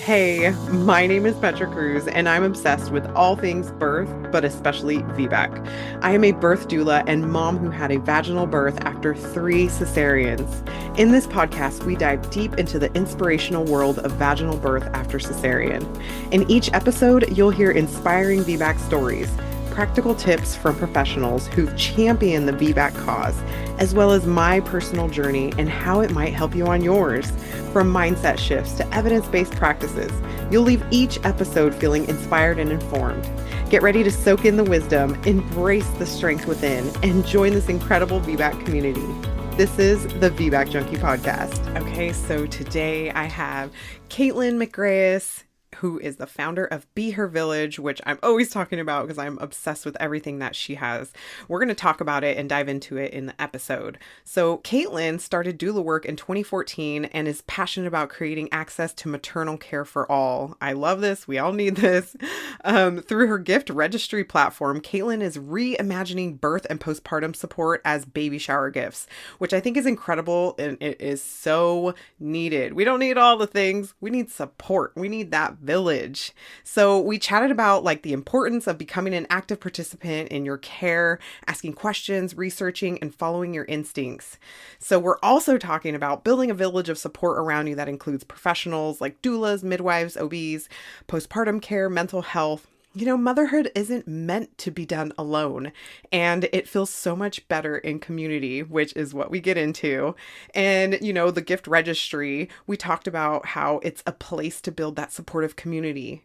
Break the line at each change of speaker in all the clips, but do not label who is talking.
Hey, my name is Petra Cruz, and I'm obsessed with all things birth, but especially VBAC. I am a birth doula and mom who had a vaginal birth after 3 cesareans. In this podcast, we dive deep into the inspirational world of vaginal birth after cesarean. In each episode, you'll hear inspiring VBAC stories, practical tips from professionals who've championed the VBAC cause, as well as my personal journey and how it might help you on yours. From mindset shifts to evidence-based practices, you'll leave each episode feeling inspired and informed. Get ready to soak in the wisdom, embrace the strength within, and join this incredible VBAC community. This is the VBAC Junkie Podcast. Okay, so today I have Kaitlin McGreyes, who is the founder of BeHerVillage, which I'm always talking about because I'm obsessed with everything that she has. We're going to talk about it and dive into it in the episode. So Kaitlin started doula work in 2014 and is passionate about creating access to maternal care for all. I love this. We all need this. Through her gift registry platform, Kaitlin is reimagining birth and postpartum support as baby shower gifts, which I think is incredible and it is so needed. We don't need all the things. We need support. We need that village. So we chatted about like the importance of becoming an active participant in your care, asking questions, researching, and following your instincts. So we're also talking about building a village of support around you that includes professionals like doulas, midwives, OBs, postpartum care, mental health. You know, motherhood isn't meant to be done alone, and it feels so much better in community, which is what we get into. And, you know, the gift registry, we talked about how it's a place to build that supportive community.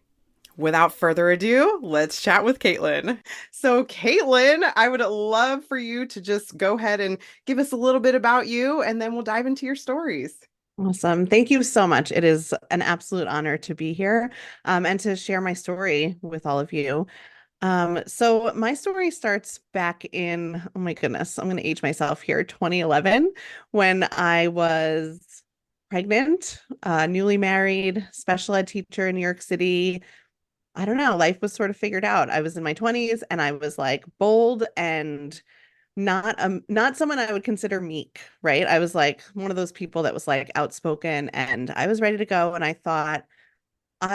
Without further ado, let's chat with Kaitlin. So, Kaitlin, I would love for you to just go ahead and give us a little bit about you, and then we'll dive into your stories.
Awesome. Thank you so much. It is an absolute honor to be here and to share my story with all of you. So my story starts back in, oh my goodness, I'm going to age myself here, 2011, when I was pregnant, newly married, special ed teacher in New York City. I don't know, life was sort of figured out. I was in my 20s and I was like bold and not someone I would consider meek, right? I was like one of those people that was like outspoken and I was ready to go. And I thought,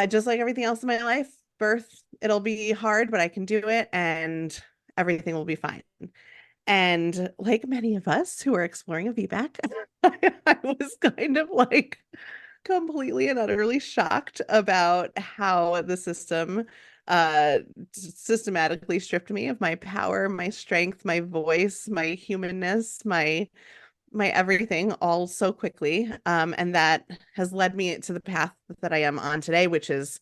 just like everything else in my life, birth, it'll be hard, but I can do it and everything will be fine. And like many of us who are exploring a VBAC, I was kind of like completely and utterly shocked about how the system systematically stripped me of my power, my strength, my voice, my humanness, my everything all so quickly. And that has led me to the path that I am on today, which is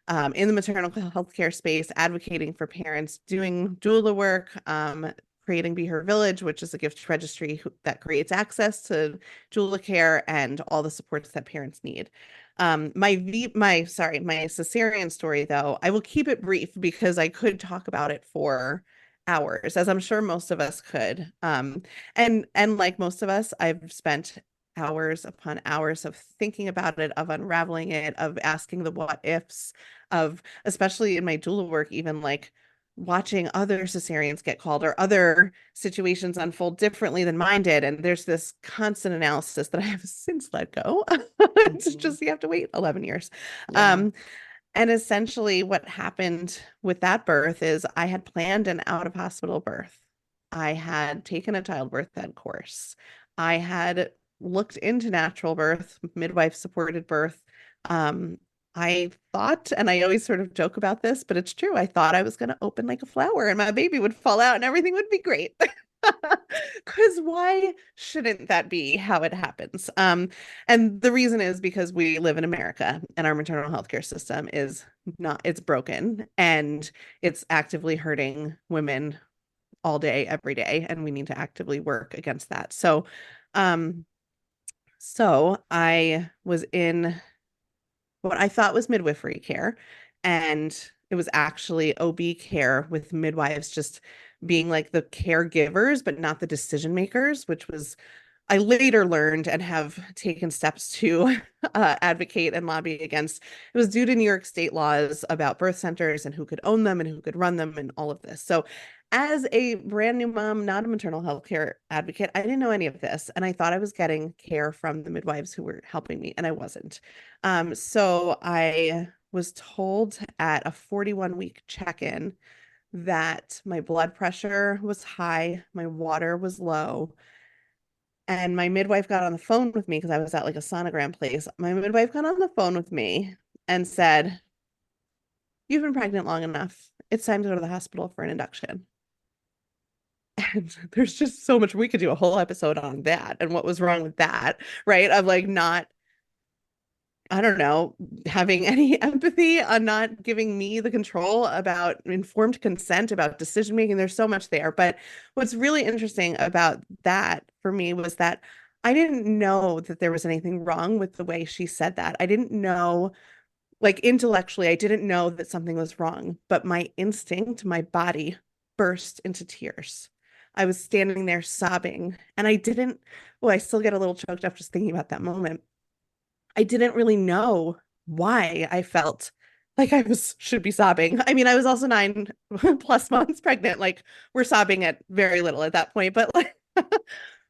in the maternal healthcare space, advocating for parents, doing doula work, creating BeHerVillage, which is a gift registry that creates access to doula care and all the supports that parents need. My cesarean story, though, I will keep it brief because I could talk about it for hours, as I'm sure most of us could. And like most of us, I've spent hours upon hours of thinking about it, of unraveling it, of asking the what ifs, of especially in my doula work, even like watching other cesareans get called or other situations unfold differently than mine did. And there's this constant analysis that I have since let go. It's
Mhm.
just you have to wait 11 years.
Yeah.
Um, and essentially what happened with that birth is I had planned an out of hospital birth. I had taken a childbirth ed course. I had looked into natural birth, midwife supported birth. Um, I thought, and I always sort of joke about this, but it's true. I thought I was going to open like a flower and my baby would fall out and everything would be great. Because why shouldn't that be how it happens? And the reason is because we live in America and our maternal health care system is not, it's broken and it's actively hurting women all day, every day, and we need to actively work against that. Um, so I was in what I thought was midwifery care, and it was actually OB care with midwives just being like the caregivers, but not the decision makers, which was I later learned and have taken steps to advocate and lobby against. It was due to New York state laws about birth centers and who could own them and who could run them and all of this. So as a brand new mom, not a maternal health care advocate, I didn't know any of this. And I thought I was getting care from the midwives who were helping me, and I wasn't. So I was told at a 41-week check-in that my blood pressure was high, my water was low, and my midwife got on the phone with me because I was at like a sonogram place. My midwife got on the phone with me and said, "You've been pregnant long enough. It's time to go to the hospital for an induction." And there's just so much, we could do a whole episode on that and what was wrong with that, right? Of like not, I don't know, having any empathy on not giving me the control about informed consent, about decision making. There's so much there. But what's really interesting about that for me was that I didn't know that there was anything wrong with the way she said that. I didn't know, like intellectually, I didn't know that something was wrong, but my instinct, my body burst into tears. I was standing there sobbing, and I didn't, well, I still get a little choked up just thinking about that moment. I didn't really know why I felt like I was should be sobbing. I mean, I was also 9+ months pregnant. Like we're sobbing at very little at that point, but like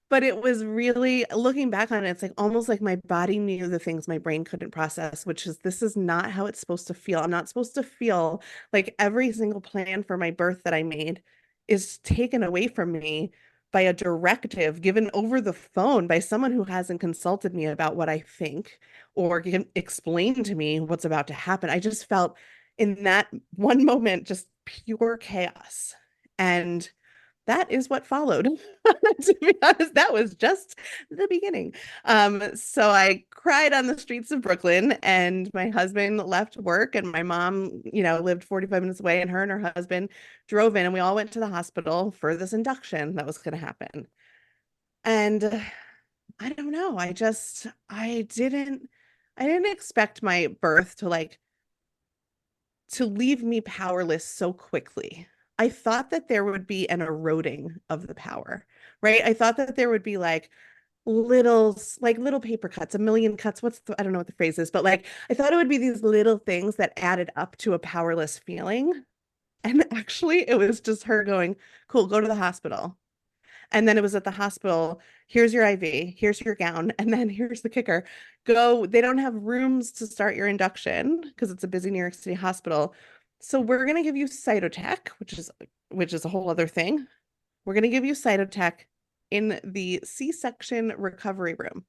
but it was really, looking back on it, it's like almost like my body knew the things my brain couldn't process, which is this is not how it's supposed to feel. I'm not supposed to feel like every single plan for my birth that I made is taken away from me by a directive given over the phone by someone who hasn't consulted me about what I think or can explain to me what's about to happen. I just felt in that one moment just pure chaos. And that is what followed. To be honest, that was just the beginning. So I cried on the streets of Brooklyn, and my husband left work, and my mom, lived 45 minutes away, and her and her husband drove in, and we all went to the hospital for this induction that was going to happen. And I don't know. I didn't expect my birth to leave me powerless so quickly. I thought that there would be an eroding of the power, right? I thought that there would be little paper cuts, a million cuts. I don't know what the phrase is, but like I thought it would be these little things that added up to a powerless feeling. And actually, it was just her going, "Cool, go to the hospital." And then it was at the hospital, "Here's your IV, here's your gown, and then here's the kicker. Go, they don't have rooms to start your induction because it's a busy New York City hospital. So we're going to give you cytotech, which is a whole other thing. We're going to give you cytotech in the C-section recovery room."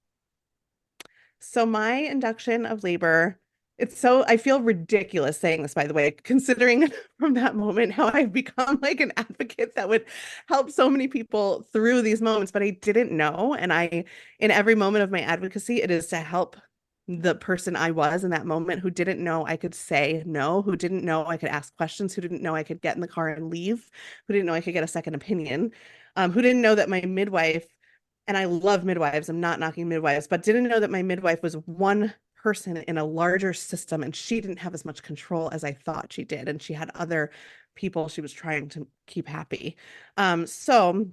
So my induction of labor, I feel ridiculous saying this, by the way, considering from that moment how I've become like an advocate that would help so many people through these moments, but I didn't know. And in every moment of my advocacy, it is to help the person I was in that moment who didn't know I could say no, who didn't know I could ask questions, who didn't know I could get in the car and leave, who didn't know I could get a second opinion, who didn't know that my midwife, and I love midwives, I'm not knocking midwives, but didn't know that my midwife was one person in a larger system, and she didn't have as much control as I thought she did. And she had other people she was trying to keep happy. So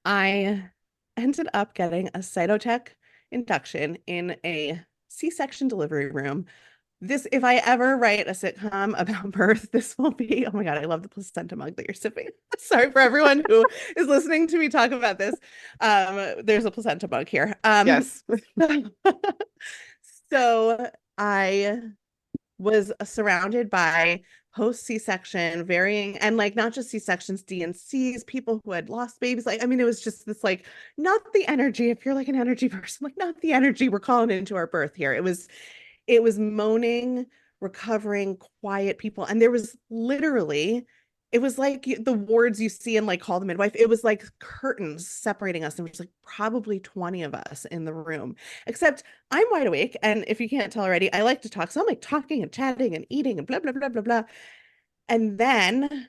I ended up getting a cytotech induction in a C-section delivery room. If I ever write a sitcom about birth, this will be, oh my God, I love the placenta mug that you're sipping. Sorry for everyone who is listening to me talk about this. There's a placenta mug here.
Yes.
So I was surrounded by post C-section varying, and like not just C-sections, D&Cs, people who had lost babies. Like, I mean, it was just this like, not the energy, if you're like an energy person, like not the energy we're calling into our birth here. It was moaning, recovering, quiet people. And there was literally, it was like the wards you see in like Call the Midwife. It was like curtains separating us. There was like probably 20 of us in the room, except I'm wide awake. And if you can't tell already, I like to talk. So I'm like talking and chatting and eating and blah, blah, blah, blah, blah. And then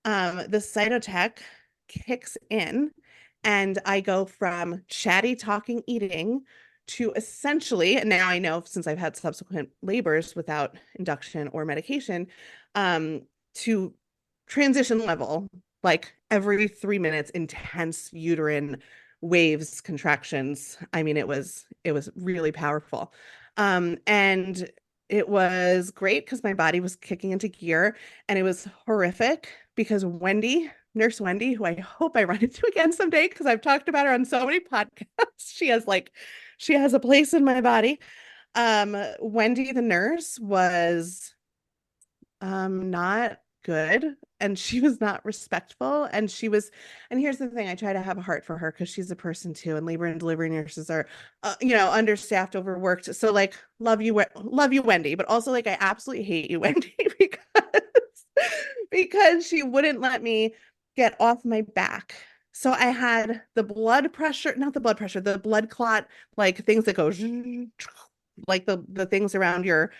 the cytotech kicks in, and I go from chatty, talking, eating to essentially, and now I know since I've had subsequent labors without induction or medication, to transition level, like every 3 minutes, intense uterine waves, contractions. I mean, it was really powerful. And it was great because my body was kicking into gear, and it was horrific because Wendy Nurse Wendy, who I hope I run into again someday because I've talked about her on so many podcasts. She has a place in my body. Wendy the nurse was not good, and she was not respectful, and here's the thing, I try to have a heart for her because she's a person too, and labor and delivery nurses are understaffed, overworked. So like love you Wendy, but also like I absolutely hate you Wendy because she wouldn't let me get off my back. So I had the blood pressure, not the blood pressure, the blood clot, like things that go like the things around your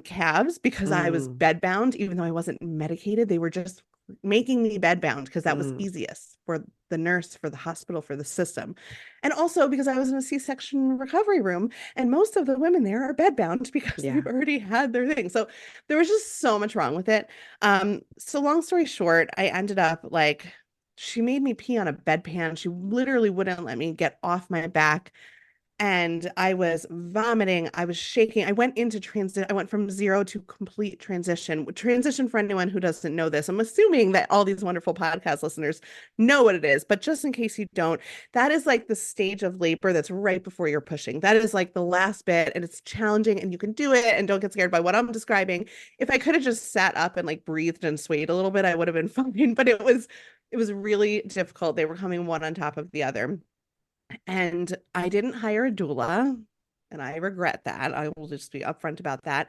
calves, because I was
Mm,
bedbound, even though I wasn't medicated. They were just making me bedbound because that was
mm,
easiest for the nurse, for the hospital, for the system. And also because I was in a C-section recovery room, and most of the women there are bedbound because
yeah.
they've already had their thing. So there was just so much wrong with it. So long story short, I ended up like, she made me pee on a bedpan. She literally wouldn't let me get off my back, and I was vomiting. I was shaking. I went into transit. I went from zero to complete transition. Transition, for anyone who doesn't know this, I'm assuming that all these wonderful podcast listeners know what it is, but just in case you don't, that is like the stage of labor that's right before you're pushing. That is like the last bit, and it's challenging, and you can do it, and don't get scared by what I'm describing. If I could have just sat up and like breathed and swayed a little bit, I would have been fine, but it was really difficult. They were coming one on top of the other. And I didn't hire a doula, and I regret that. I will just be upfront about that.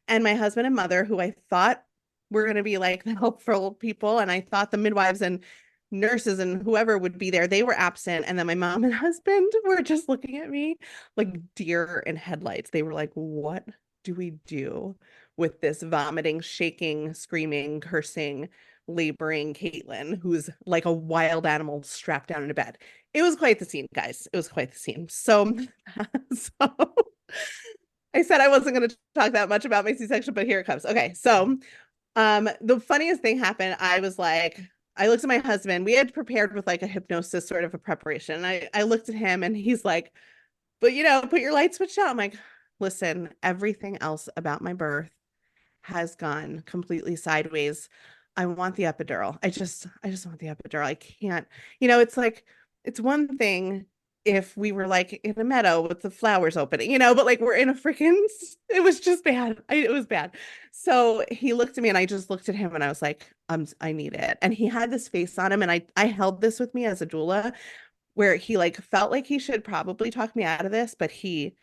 And my husband and mother, who I thought were going to be like the helpful people, and I thought the midwives and nurses and whoever would be there, they were absent. And then my mom and husband were just looking at me like deer in headlights. They were like, what do we do with this vomiting, shaking, screaming, cursing, laboring Kaitlin, who's like a wild animal strapped down in a bed? It was quite the scene, guys. It was quite the scene. So, so I said I wasn't going to talk that much about my C-section, but here it comes. Okay, so the funniest thing happened. I looked at my husband. We had prepared with like a hypnosis sort of a preparation. I looked at him, and he's like, but put your light switch out. I'm like, listen, everything else about my birth has gone completely sideways. I want the epidural. I just want the epidural. I can't, it's like, it's one thing if we were like in a meadow with the flowers opening, but like we're in a freaking, it was just bad. It was bad. So he looked at me, and I just looked at him, and I was like, I need it. And he had this face on him, and I held this with me as a doula, where he like felt like he should probably talk me out of this, but he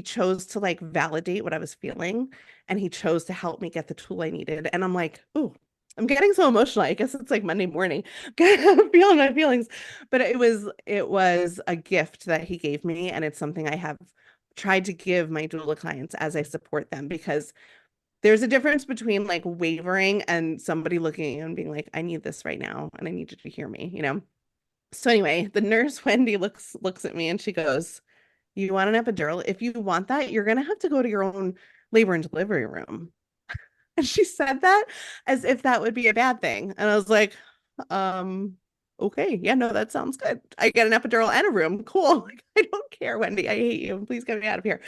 chose to like validate what I was feeling, and he chose to help me get the tool I needed. And I'm like, ooh, I'm getting so emotional. I guess it's like Monday morning. Feeling my feelings. But it was a gift that he gave me, and it's something I have tried to give my doula clients as I support them, because there's a difference between like wavering and somebody looking at you and being like, I need this right now, and I need you to hear me. So anyway, the nurse Wendy looks at me, and she goes, you want an epidural? If you want that, you're going to have to go to your own labor and delivery room. And she said that as if that would be a bad thing. And I was like, um, okay, yeah, no, that sounds good. I get an epidural and a room. Cool. Like, I don't care, Wendy. I hate you. Please get me out of here.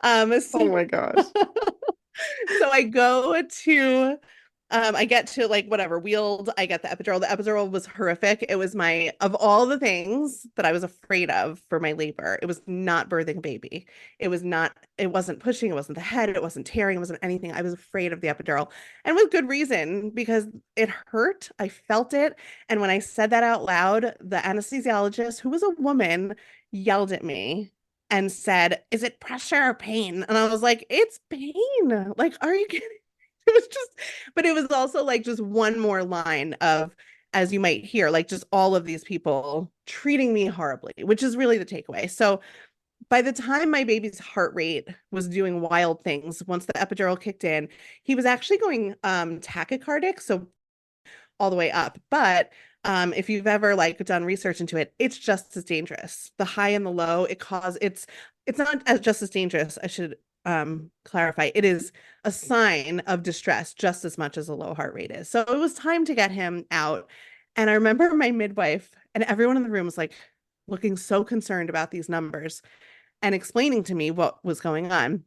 Oh
So
my gosh.
so I get to like whatever wheeled, I get the epidural. The epidural was horrific. It was of all the things that I was afraid of for my labor, it was not birthing a baby. It wasn't pushing, it wasn't the head, it wasn't tearing, it wasn't anything. I was afraid of the epidural, and with good reason, because it hurt. I felt it. And when I said that out loud, the anesthesiologist, who was a woman, yelled at me and said, is it pressure or pain? And I was like, it's pain. Like, are you kidding? It was just, but it was also like just one more line of, as you might hear, like just all of these people treating me horribly, which is really the takeaway. So by the time my baby's heart rate was doing wild things, once the epidural kicked in, he was actually going tachycardic, so all the way up. But if you've ever like done research into it, it's just as dangerous. The high and the low, it's not as just as dangerous. I should clarify. It is a sign of distress just as much as a low heart rate is. So it was time to get him out. And I remember my midwife and everyone in the room was like looking so concerned about these numbers and explaining to me what was going on.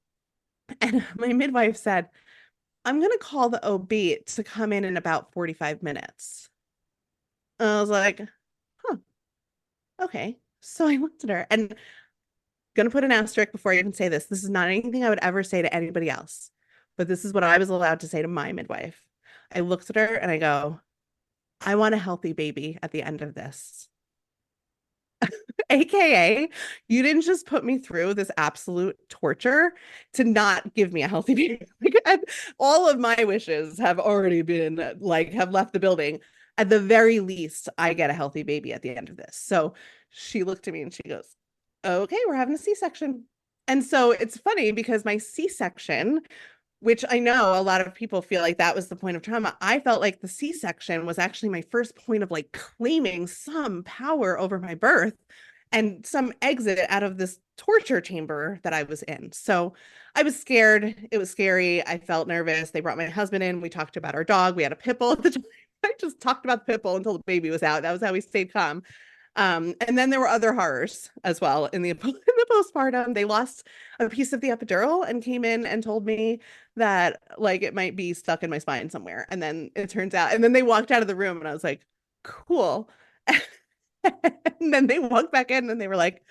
And my midwife said, I'm going to call the OB to come in about 45 minutes. And I was like, huh, okay. So I looked at her and gonna put an asterisk before I even say this. This is not anything I would ever say to anybody else, but this is what I was allowed to say to my midwife. I looked at her and I go, I want a healthy baby at the end of this. AKA, you didn't just put me through this absolute torture to not give me a healthy baby. Like, all of my wishes have already been like, have left the building. At the very least, I get a healthy baby at the end of this. So she looked at me and she goes, okay, we're having a C-section. And so it's funny because my C-section, which I know a lot of people feel like that was the point of trauma. I felt like the C-section was actually my first point of like claiming some power over my birth and some exit out of this torture chamber that I was in. So I was scared. It was scary. I felt nervous. They brought my husband in. We talked about our dog. We had a pit bull at the time. I just talked about the pit bull until the baby was out. That was how we stayed calm. And then there were other horrors as well in the postpartum. They lost a piece of the epidural and came in and told me that like it might be stuck in my spine somewhere. And then it turns out, and then they walked out of the room and I was like, cool. And then they walked back in and they were like,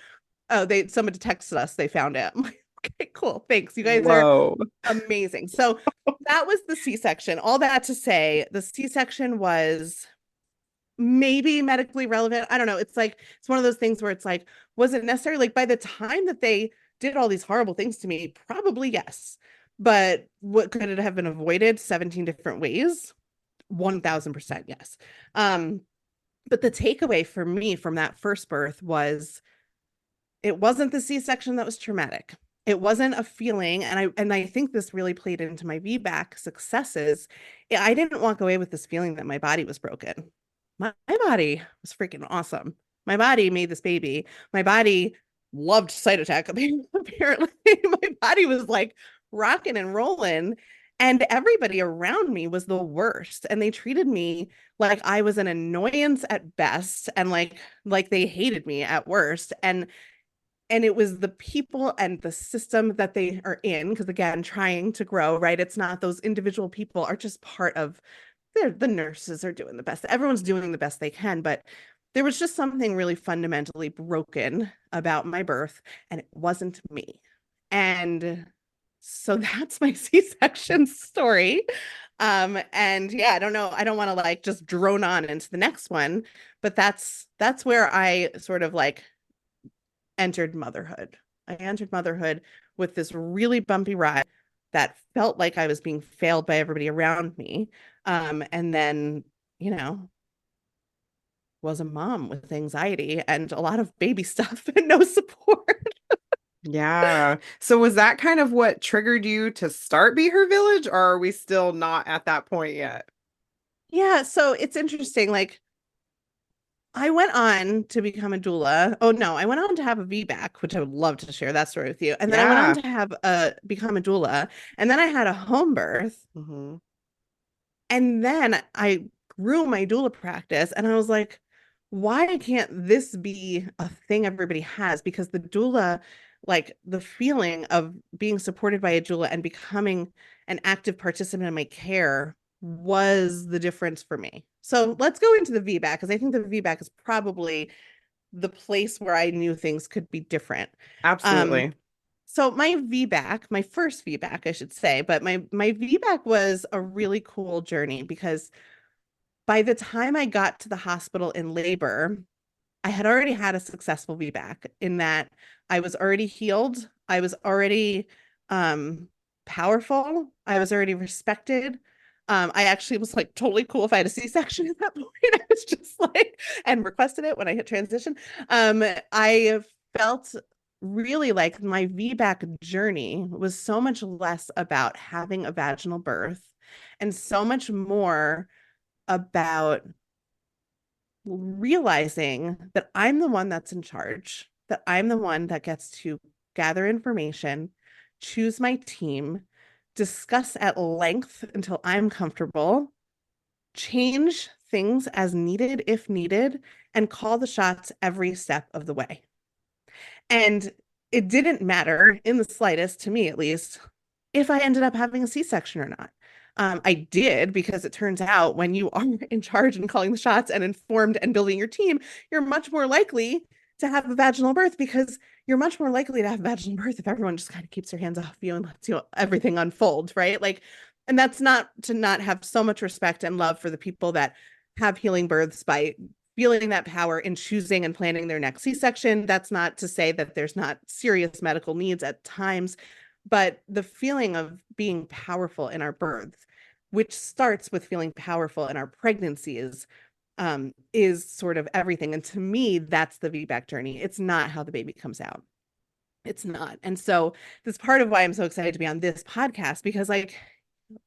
oh, someone texted us, they found it. I'm like, okay, cool. Thanks. You guys are
Whoa.
amazing. So that was the C-section. All that to say, the C-section was maybe medically relevant. I don't know. It's like, it's one of those things where it's like, was it necessary? Like by the time that they did all these horrible things to me, probably yes. But what could it have been avoided 17 different ways? 1000% yes. But the takeaway for me from that first birth was it wasn't the C-section that was traumatic. It wasn't a feeling, and I think this really played into my VBAC successes. I didn't walk away with this feeling that my body was broken. My body was freaking awesome. My body made this baby. My body loved Cytotech. Apparently, my body was like rocking and rolling. And everybody around me was the worst. And they treated me like I was an annoyance at best and like they hated me at worst. And it was the people and the system that they are in, because again, trying to grow, right? It's not those individual people are just part of the nurses are doing the best. Everyone's doing the best they can, but there was just something really fundamentally broken about my birth, and it wasn't me. And so that's my C-section story. And yeah, I don't know. I don't want to like just drone on into the next one, but that's where I sort of like entered motherhood. I entered motherhood with this really bumpy ride that felt like I was being failed by everybody around me. And then, you know, was a mom with anxiety and a lot of baby stuff and no support.
Yeah. So was that kind of what triggered you to start Be Her Village, or are we still not at that point yet?
Yeah, so it's interesting. Like I went on to become a doula. Oh no, I went on to have a VBAC, which I would love to share that story with you. And then I went on
Yeah.
to have a become a doula, and then I had a home birth.
Hmm.
And then I grew my doula practice and I was like, why can't this be a thing everybody has? Because the doula, like the feeling of being supported by a doula and becoming an active participant in my care was the difference for me. So let's go into the VBAC because I think the VBAC is probably the place where I knew things could be different. Um,
Absolutely.
so my VBAC, my first VBAC, I should say, but my VBAC was a really cool journey because by the time I got to the hospital in labor, I had already had a successful VBAC in that I was already healed. I was already powerful. I was already respected. I actually was like totally cool if I had a C-section at that point. I was just like, and requested it when I hit transition. I felt really like my VBAC journey was so much less about having a vaginal birth and so much more about realizing that I'm the one that's in charge, that I'm the one that gets to gather information, choose my team, discuss at length until I'm comfortable, change things as needed if needed, and call the shots every step of the way. And it didn't matter in the slightest, to me at least, if I ended up having a C-section or not. I did, because it turns out when you are in charge and calling the shots and informed and building your team, you're much more likely to have a vaginal birth, because you're much more likely to have a vaginal birth if everyone just kind of keeps their hands off you and lets you everything unfold, right? Like, and that's not to not have so much respect and love for the people that have healing births by feeling that power in choosing and planning their next C-section. That's not to say that there's not serious medical needs at times, but the feeling of being powerful in our births, which starts with feeling powerful in our pregnancies, is sort of everything. And to me, that's the VBAC journey. It's not how the baby comes out. It's not. And so this part of why I'm so excited to be on this podcast, because like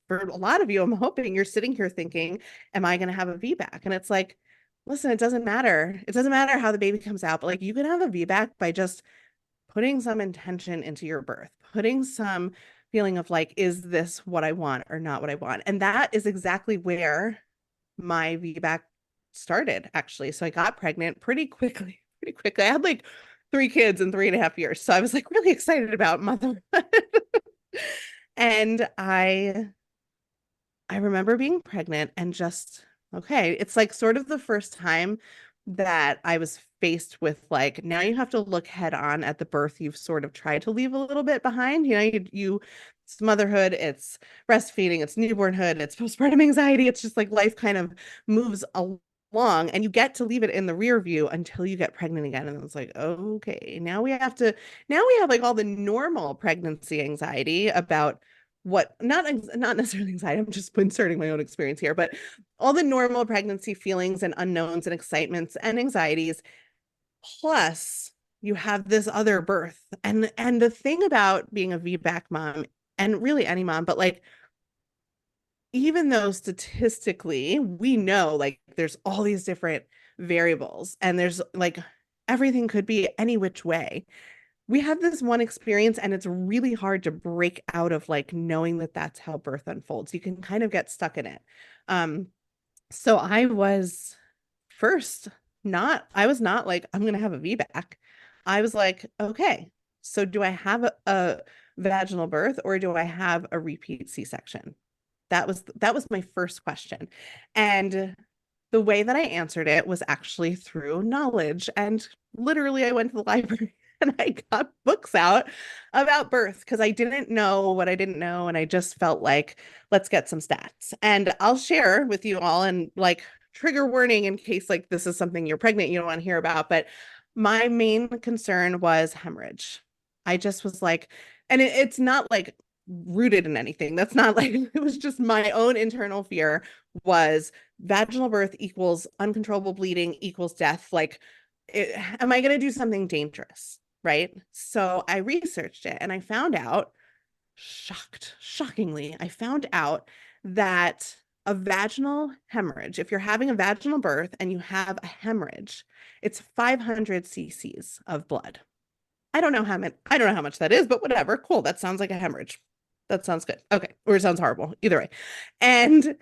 for a lot of you, I'm hoping you're sitting here thinking, am I going to have a VBAC? And it's like, listen, it doesn't matter. It doesn't matter how the baby comes out, but like you can have a VBAC by just putting some intention into your birth, putting some feeling of like, is this what I want or not what I want? And that is exactly where my VBAC started, actually. So I got pregnant pretty quickly, pretty quickly. I had like 3 kids in 3.5 years. So I was like really excited about motherhood. And I remember being pregnant and just, okay, it's like sort of the first time that I was faced with like, now you have to look head on at the birth you've sort of tried to leave a little bit behind. You know, it's motherhood, it's breastfeeding, it's newbornhood, it's postpartum anxiety. It's just like life kind of moves along, and you get to leave it in the rear view until you get pregnant again. And it's like, okay, now we have like all the normal pregnancy anxiety about what, not necessarily anxiety, I'm just inserting my own experience here, but all the normal pregnancy feelings and unknowns and excitements and anxieties, plus you have this other birth. And the thing about being a VBAC mom, and really any mom, but like, even though statistically we know like there's all these different variables and there's like everything could be any which way, we have this one experience, and it's really hard to break out of like knowing that that's how birth unfolds. You can kind of get stuck in it. So I was I was not like, I'm going to have a VBAC. I was like, okay, so do I have a vaginal birth or do I have a repeat C-section? That was my first question. And the way that I answered it was actually through knowledge. And literally, I went to the library and I got books out about birth because I didn't know what I didn't know. And I just felt like, let's get some stats. And I'll share with you all, and like, trigger warning in case like this is something you're pregnant, you don't want to hear about. But my main concern was hemorrhage. I just was like, and it's not like rooted in anything. That's not like, it was just my own internal fear was vaginal birth equals uncontrollable bleeding equals death. Like, am I going to do something dangerous? Right. So I researched it and I found out, shockingly, I found out that a vaginal hemorrhage, if you're having a vaginal birth and you have a hemorrhage, it's 500 cc's of blood. I don't know how much that is, but whatever. Cool. That sounds like a hemorrhage. That sounds good. Okay. Or it sounds horrible. Either way. And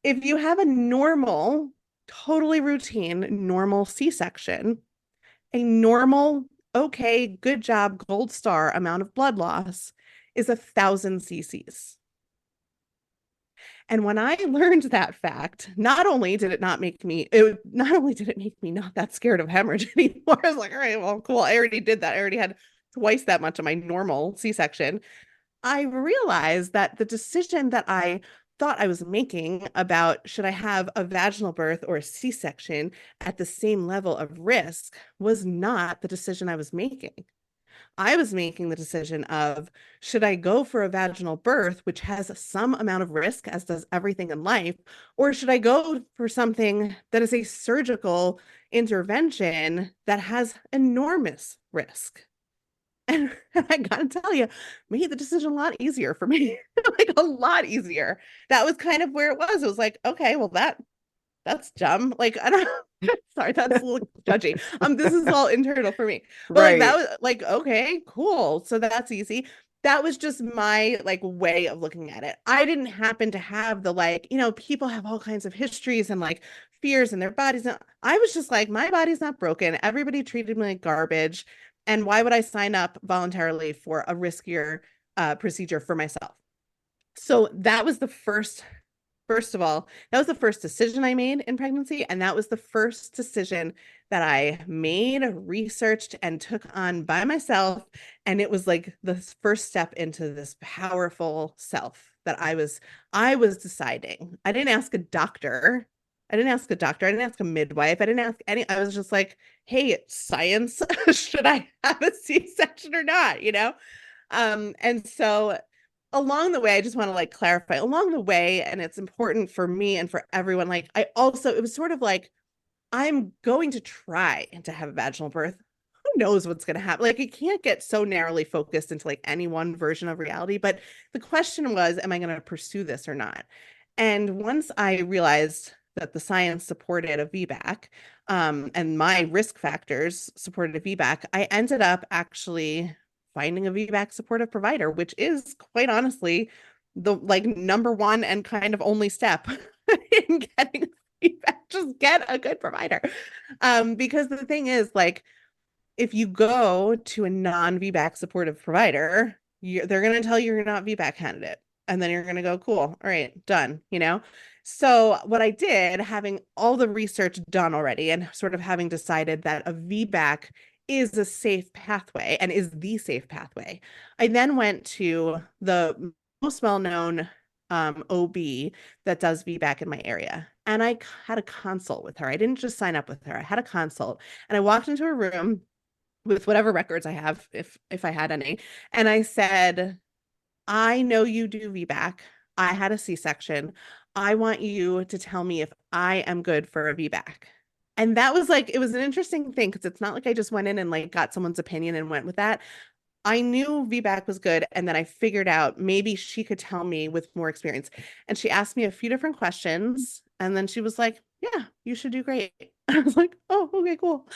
if you have a normal, totally routine, normal C-section, a normal, okay, good job, gold star amount of blood loss is 1,000 cc's. And when I learned that fact, not only did it make me not that scared of hemorrhage anymore. I was like, all right, well, cool. I already did that. I already had twice that much of my normal C-section. I realized that the decision that I thought I was making about should I have a vaginal birth or a C-section at the same level of risk was not the decision I was making. I was making the decision of, should I go for a vaginal birth, which has some amount of risk, as does everything in life, or should I go for something that is a surgical intervention that has enormous risk? And I gotta tell you, made the decision a lot easier for me, like a lot easier. That was kind of where it was. It was like, okay, well, that's dumb. Like, I don't sorry, that's a little judgy. This is all internal for me. But like that was like, okay, cool. So that's easy. That was just my like way of looking at it. I didn't happen to have the like, people have all kinds of histories and like fears in their bodies. I was just like, my body's not broken. Everybody treated me like garbage. And why would I sign up voluntarily for a riskier procedure for myself? So that was the first of all, that was the first decision I made in pregnancy. And that was the first decision that I made, researched, and took on by myself. And it was like the first step into this powerful self that I was deciding. I didn't ask a doctor. I didn't ask a doctor. I didn't ask a midwife. I didn't ask any. I was just like, hey, science, should I have a C-section or not? And so along the way, I just want to like clarify along the way, and it's important for me and for everyone. Like, it was sort of like, I'm going to try to have a vaginal birth. Who knows what's going to happen? Like, it can't get so narrowly focused into like any one version of reality. But the question was, am I going to pursue this or not? And once I realized that the science supported a VBAC, and my risk factors supported a VBAC, I ended up actually finding a VBAC supportive provider, which is quite honestly the like number one and kind of only step in getting feedback. Just get a good provider. Because the thing is, like, if you go to a non-VBAC supportive provider, they're going to tell you you're not VBAC candidate. And then you're going to go, cool, all right, done. So what I did, having all the research done already and sort of having decided that a VBAC is a safe pathway and is the safe pathway, I then went to the most well-known OB that does VBAC in my area. And I had a consult with her. I didn't just sign up with her. I had a consult, and I walked into a room with whatever records I have, if I had any, and I said, I know you do VBAC. I had a C-section. I want you to tell me if I am good for a VBAC. And that was like, it was an interesting thing because it's not like I just went in and like got someone's opinion and went with that. I knew VBAC was good. And then I figured out maybe she could tell me with more experience. And she asked me a few different questions. And then she was like, yeah, you should do great. I was like, oh, okay, cool.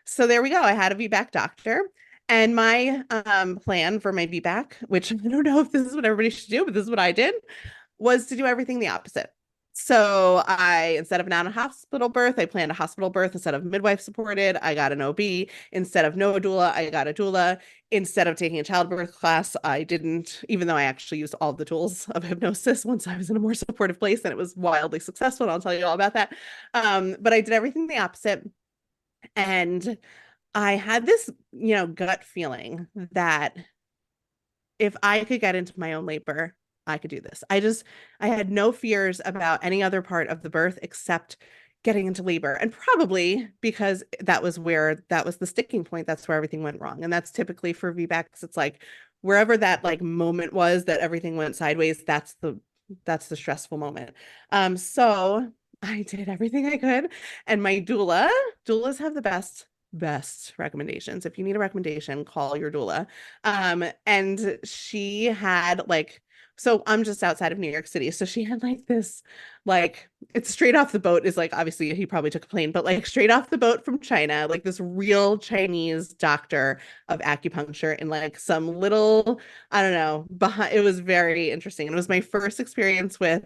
So there we go. I had a VBAC doctor. And my plan for my VBAC, which I don't know if this is what everybody should do, but this is what I did, was to do everything the opposite. So instead of an out-of-hospital birth, I planned a hospital birth. Instead of midwife supported, I got an OB. Instead of no doula, I got a doula. Instead of taking a childbirth class, I didn't, even though I actually used all the tools of hypnosis once I was in a more supportive place, and it was wildly successful. And I'll tell you all about that. But I did everything the opposite. And I had this, gut feeling that if I could get into my own labor, I could do this. I had no fears about any other part of the birth except getting into labor. And probably because that was the sticking point. That's where everything went wrong. And that's typically for VBACs. It's like wherever that like moment was that everything went sideways, that's the stressful moment. So I did everything I could. And my doulas have the best recommendations. If you need a recommendation, call your doula. And she had like, so I'm just outside of New York City. So she had like this, like, it's straight off the boat, is like, obviously he probably took a plane, but like straight off the boat from China, like this real Chinese doctor of acupuncture in like some little, I don't know, behind. It was very interesting. And it was my first experience with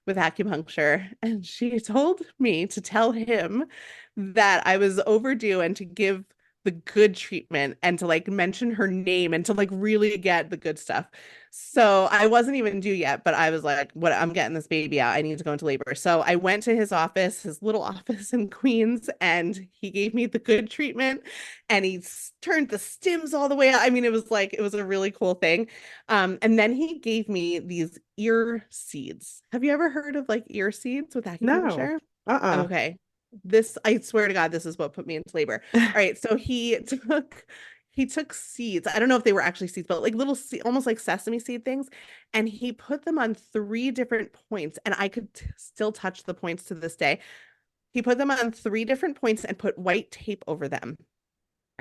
acupuncture, and she told me to tell him that I was overdue and to give the good treatment and to like mention her name and to like really get the good stuff. So I wasn't even due yet, but I was like, what, I'm getting this baby out. I need to go into labor. So I went to his office, his little office in Queens, and he gave me the good treatment and he turned the stims all the way out. I mean, it was a really cool thing. And then he gave me these ear seeds. Have you ever heard of like ear seeds with
No.
acupuncture?
Uh-uh.
Okay. I swear to God, this is what put me into labor. All right. So he took seeds. I don't know if they were actually seeds, but like little almost like sesame seed things. And he put them on 3 different points. And I could still touch the points to this day. He put them on 3 different points and put white tape over them.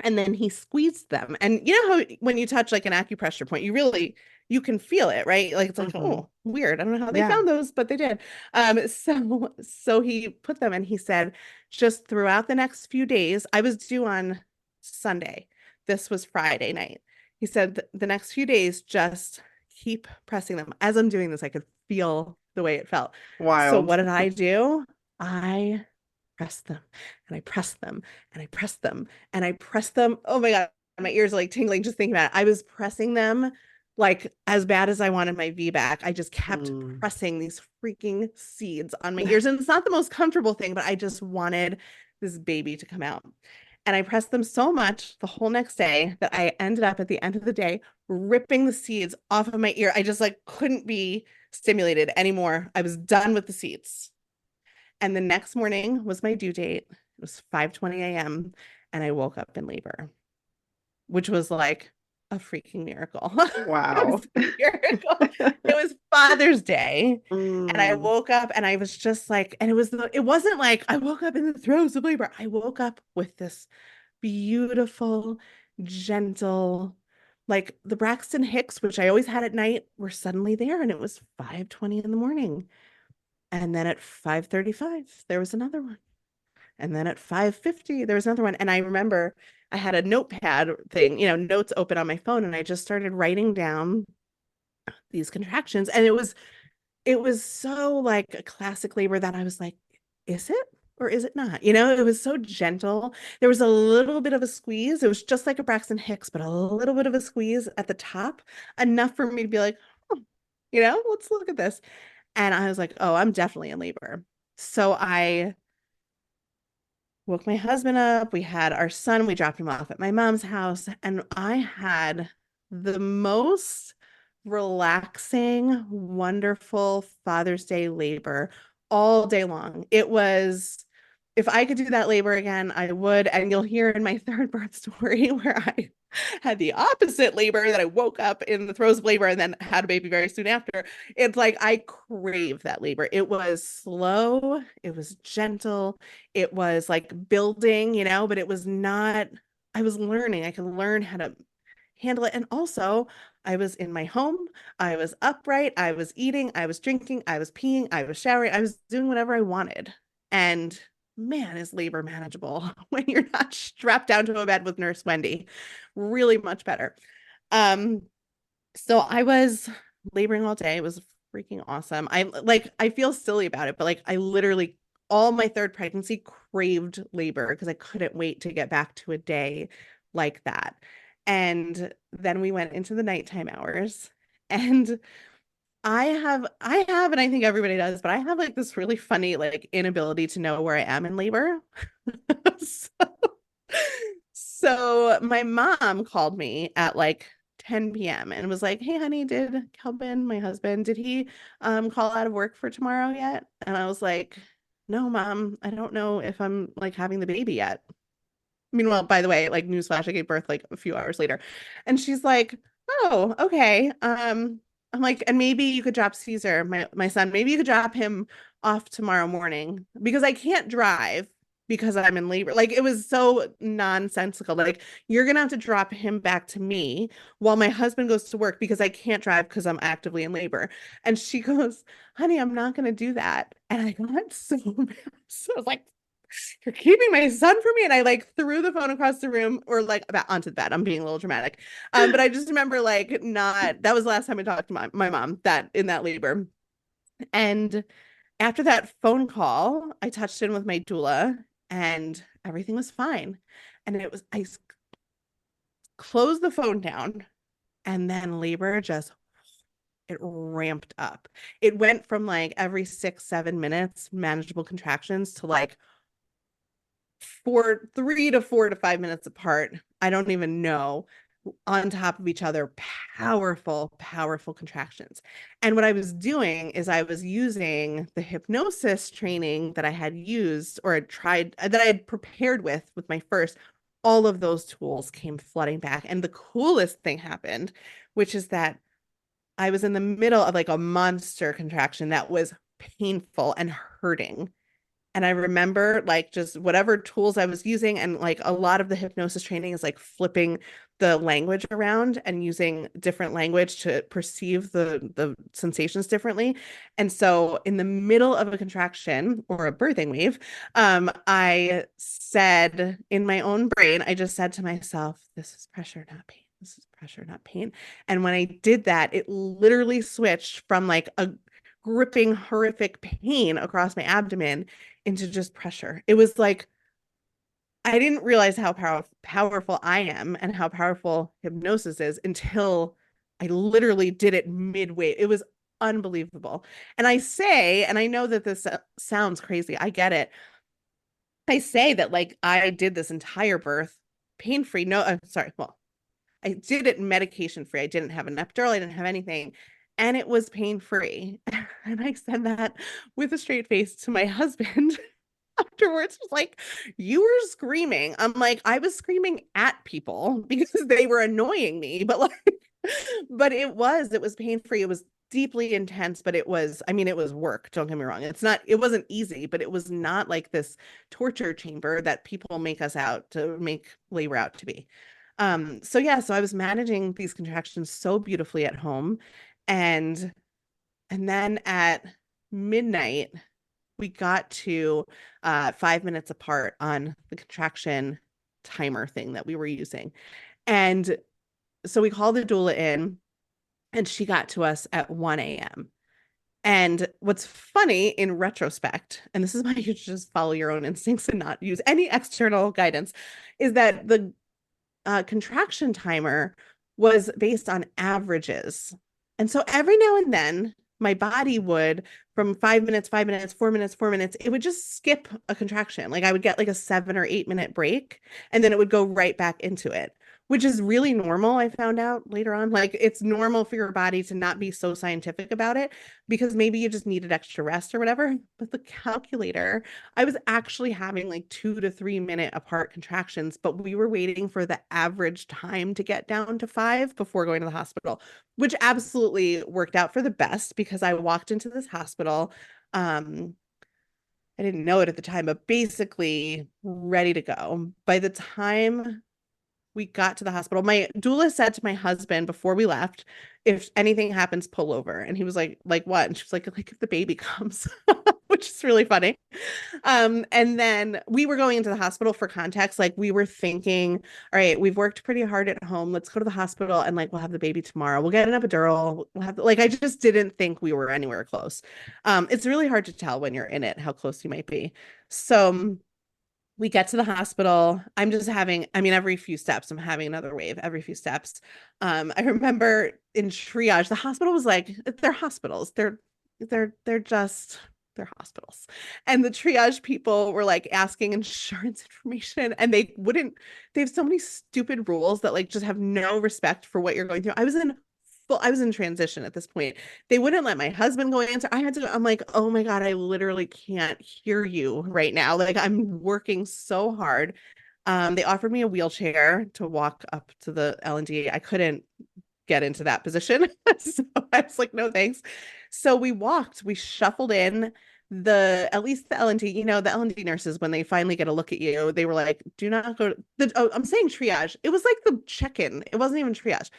And then he squeezed them. And you know how when you touch like an acupressure point, you can feel it, right? Like it's like,
Mhm.
oh, weird. I don't know how they
Yeah.
found those, but they did. So he put them and he said, just throughout the next few days, I was due on Sunday. This was Friday night. He said the next few days, just keep pressing them. As I'm doing this, I could feel the way it felt. So
Wild.
what did I do? I pressed them and I pressed them and I pressed them and I pressed them. Oh my God, my ears are like tingling just thinking about it. I was pressing them like as bad as I wanted my VBAC, I just kept
Mm.
pressing these freaking seeds on my ears. And it's not the most comfortable thing, but I just wanted this baby to come out. And I pressed them so much the whole next day that I ended up at the end of the day ripping the seeds off of my ear. I just like couldn't be stimulated anymore. I was done with the seeds. And the next morning was my due date. It was 5:20 a.m. and I woke up in labor, which was like a freaking miracle. It was
Wow.
a miracle. It was Father's Day. And I
Mm.
woke up and I was just like, and it wasn't like I woke up in the throes of labor. I woke up with this beautiful, gentle, like the Braxton Hicks, which I always had at night, were suddenly there. And it was 5:20 in the morning. And then at 5:35, there was another one. And then at 5:50, there was another one. And I remember I had a notepad thing, notes open on my phone, and I just started writing down these contractions. And it was so like a classic labor that I was like, is it or is it not? It was so gentle. There was a little bit of a squeeze. It was just like a Braxton Hicks, but a little bit of a squeeze at the top, enough for me to be like, oh, let's look at this. And I was like, oh, I'm definitely in labor. So I woke my husband up. We had our son, we dropped him off at my mom's house, and I had the most relaxing, wonderful Father's Day labor all day long. It was, if I could do that labor again, I would. And you'll hear in my third birth story where I had the opposite labor, that I woke up in the throes of labor and then had a baby very soon after. It's like I crave that labor. It was slow, it was gentle, it was like building, but it was not, I was learning. I could learn how to handle it. And also, I was in my home, I was upright, I was eating, I was drinking, I was peeing, I was showering, I was doing whatever I wanted. And man, is labor manageable when you're not strapped down to a bed with Nurse Wendy. Really much better. Um, so I was laboring all day. It was freaking awesome. I feel silly about it, but like I literally all my third pregnancy craved labor because I couldn't wait to get back to a day like that. And then we went into the nighttime hours, and I have, and I think everybody does, but I have like this really funny like inability to know where I am in labor. So, so my mom called me at like 10 p.m. and was like, "Hey honey, did Kelvin, my husband, did he call out of work for tomorrow yet?" And I was like, "No, mom, I don't know if I'm like having the baby yet." Meanwhile, by the way, like newsflash, I gave birth like a few hours later. And she's like, "Oh, okay. I'm like, and maybe you could drop Caesar, my son, maybe you could drop him off tomorrow morning because I can't drive because I'm in labor." Like it was so nonsensical. Like, you're gonna have to drop him back to me while my husband goes to work because I can't drive because I'm actively in labor. And she goes, "Honey, I'm not gonna do that." And I got so mad. So I was like, "You're keeping my son from me." And I like threw the phone across the room, or like about onto the bed. I'm being a little dramatic. But I just remember like not, that was the last time I talked to my mom that in that labor. And after that phone call, I touched in with my doula and everything was fine. And I closed the phone down, and then labor just, it ramped up. It went from like every 6, 7 minutes, manageable contractions, to like 3 to 4 to 5 minutes apart. I don't even know, on top of each other, powerful, powerful contractions. And what I was doing is I was using the hypnosis training that I had used or had tried, that I had prepared with my first. All of those tools came flooding back. And the coolest thing happened, which is that I was in the middle of like a monster contraction that was painful and hurting. And I remember like just whatever tools I was using, and like a lot of the hypnosis training is like flipping the language around and using different language to perceive the sensations differently. And so in the middle of a contraction or a birthing wave, I said in my own brain, I just said to myself, "This is pressure, not pain. This is pressure, not pain." And when I did that, it literally switched from like a gripping, horrific pain across my abdomen into just pressure. It was like I didn't realize how powerful I am and how powerful hypnosis is until I literally did it midway. It was unbelievable. And I say, and I know that this sounds crazy. I get it. I say that like I did this entire birth pain-free. No, I'm sorry. Well, I did it medication free. I didn't have an epidural. I didn't have anything. And it was pain-free. And I said that with a straight face to my husband afterwards. Was like, you were screaming. I'm like, I was screaming at people because they were annoying me. But like, but it was pain-free. It was deeply intense, but it was, I mean, it was work. Don't get me wrong. It wasn't easy, but it was not like this torture chamber that people make us out to make labor out to be. So yeah, so I was managing these contractions so beautifully at home. And then at midnight, we got to 5 minutes apart on the contraction timer thing that we were using. And so we called the doula in, and she got to us at 1 a.m. And what's funny in retrospect, and this is why you should just follow your own instincts and not use any external guidance, is that the contraction timer was based on averages. And so every now and then, my body would, from 5 minutes, 5 minutes, 4 minutes, 4 minutes, it would just skip a contraction. Like I would get like a 7 or 8 minute break, and then it would go right back into it, which is really normal. I found out later on, like it's normal for your body to not be so scientific about it because maybe you just needed extra rest or whatever. But the calculator, I was actually having like 2 to 3 minute apart contractions, but we were waiting for the average time to get down to 5 before going to the hospital, which absolutely worked out for the best because I walked into this hospital. I didn't know it at the time, but basically ready to go. By the time we got to the hospital, my doula said to my husband before we left, if anything happens, pull over. And he was like what? And she was like if the baby comes, which is really funny. And then we were going into the hospital. For context, like we were thinking, all right, we've worked pretty hard at home. Let's go to the hospital and like we'll have the baby tomorrow. We'll get an epidural. We'll have like I just didn't think we were anywhere close. It's really hard to tell when you're in it how close you might be. So we get to the hospital. I'm just having, I mean, every few steps, I'm having another wave, every few steps. I remember in triage, the hospital was like, they're hospitals. They're hospitals. And the triage people were like asking insurance information, and they have so many stupid rules that like just have no respect for what you're going through. I was in transition at this point. They wouldn't let my husband go answer. I'm like, oh my God, I literally can't hear you right now. Like I'm working so hard. They offered me a wheelchair to walk up to the L&D. I couldn't get into that position. So I was like, no, thanks. So we shuffled in. At least the L&D, the L&D nurses, when they finally get a look at you, they were like, do not go I'm saying triage. It was like the check-in. It wasn't even triage.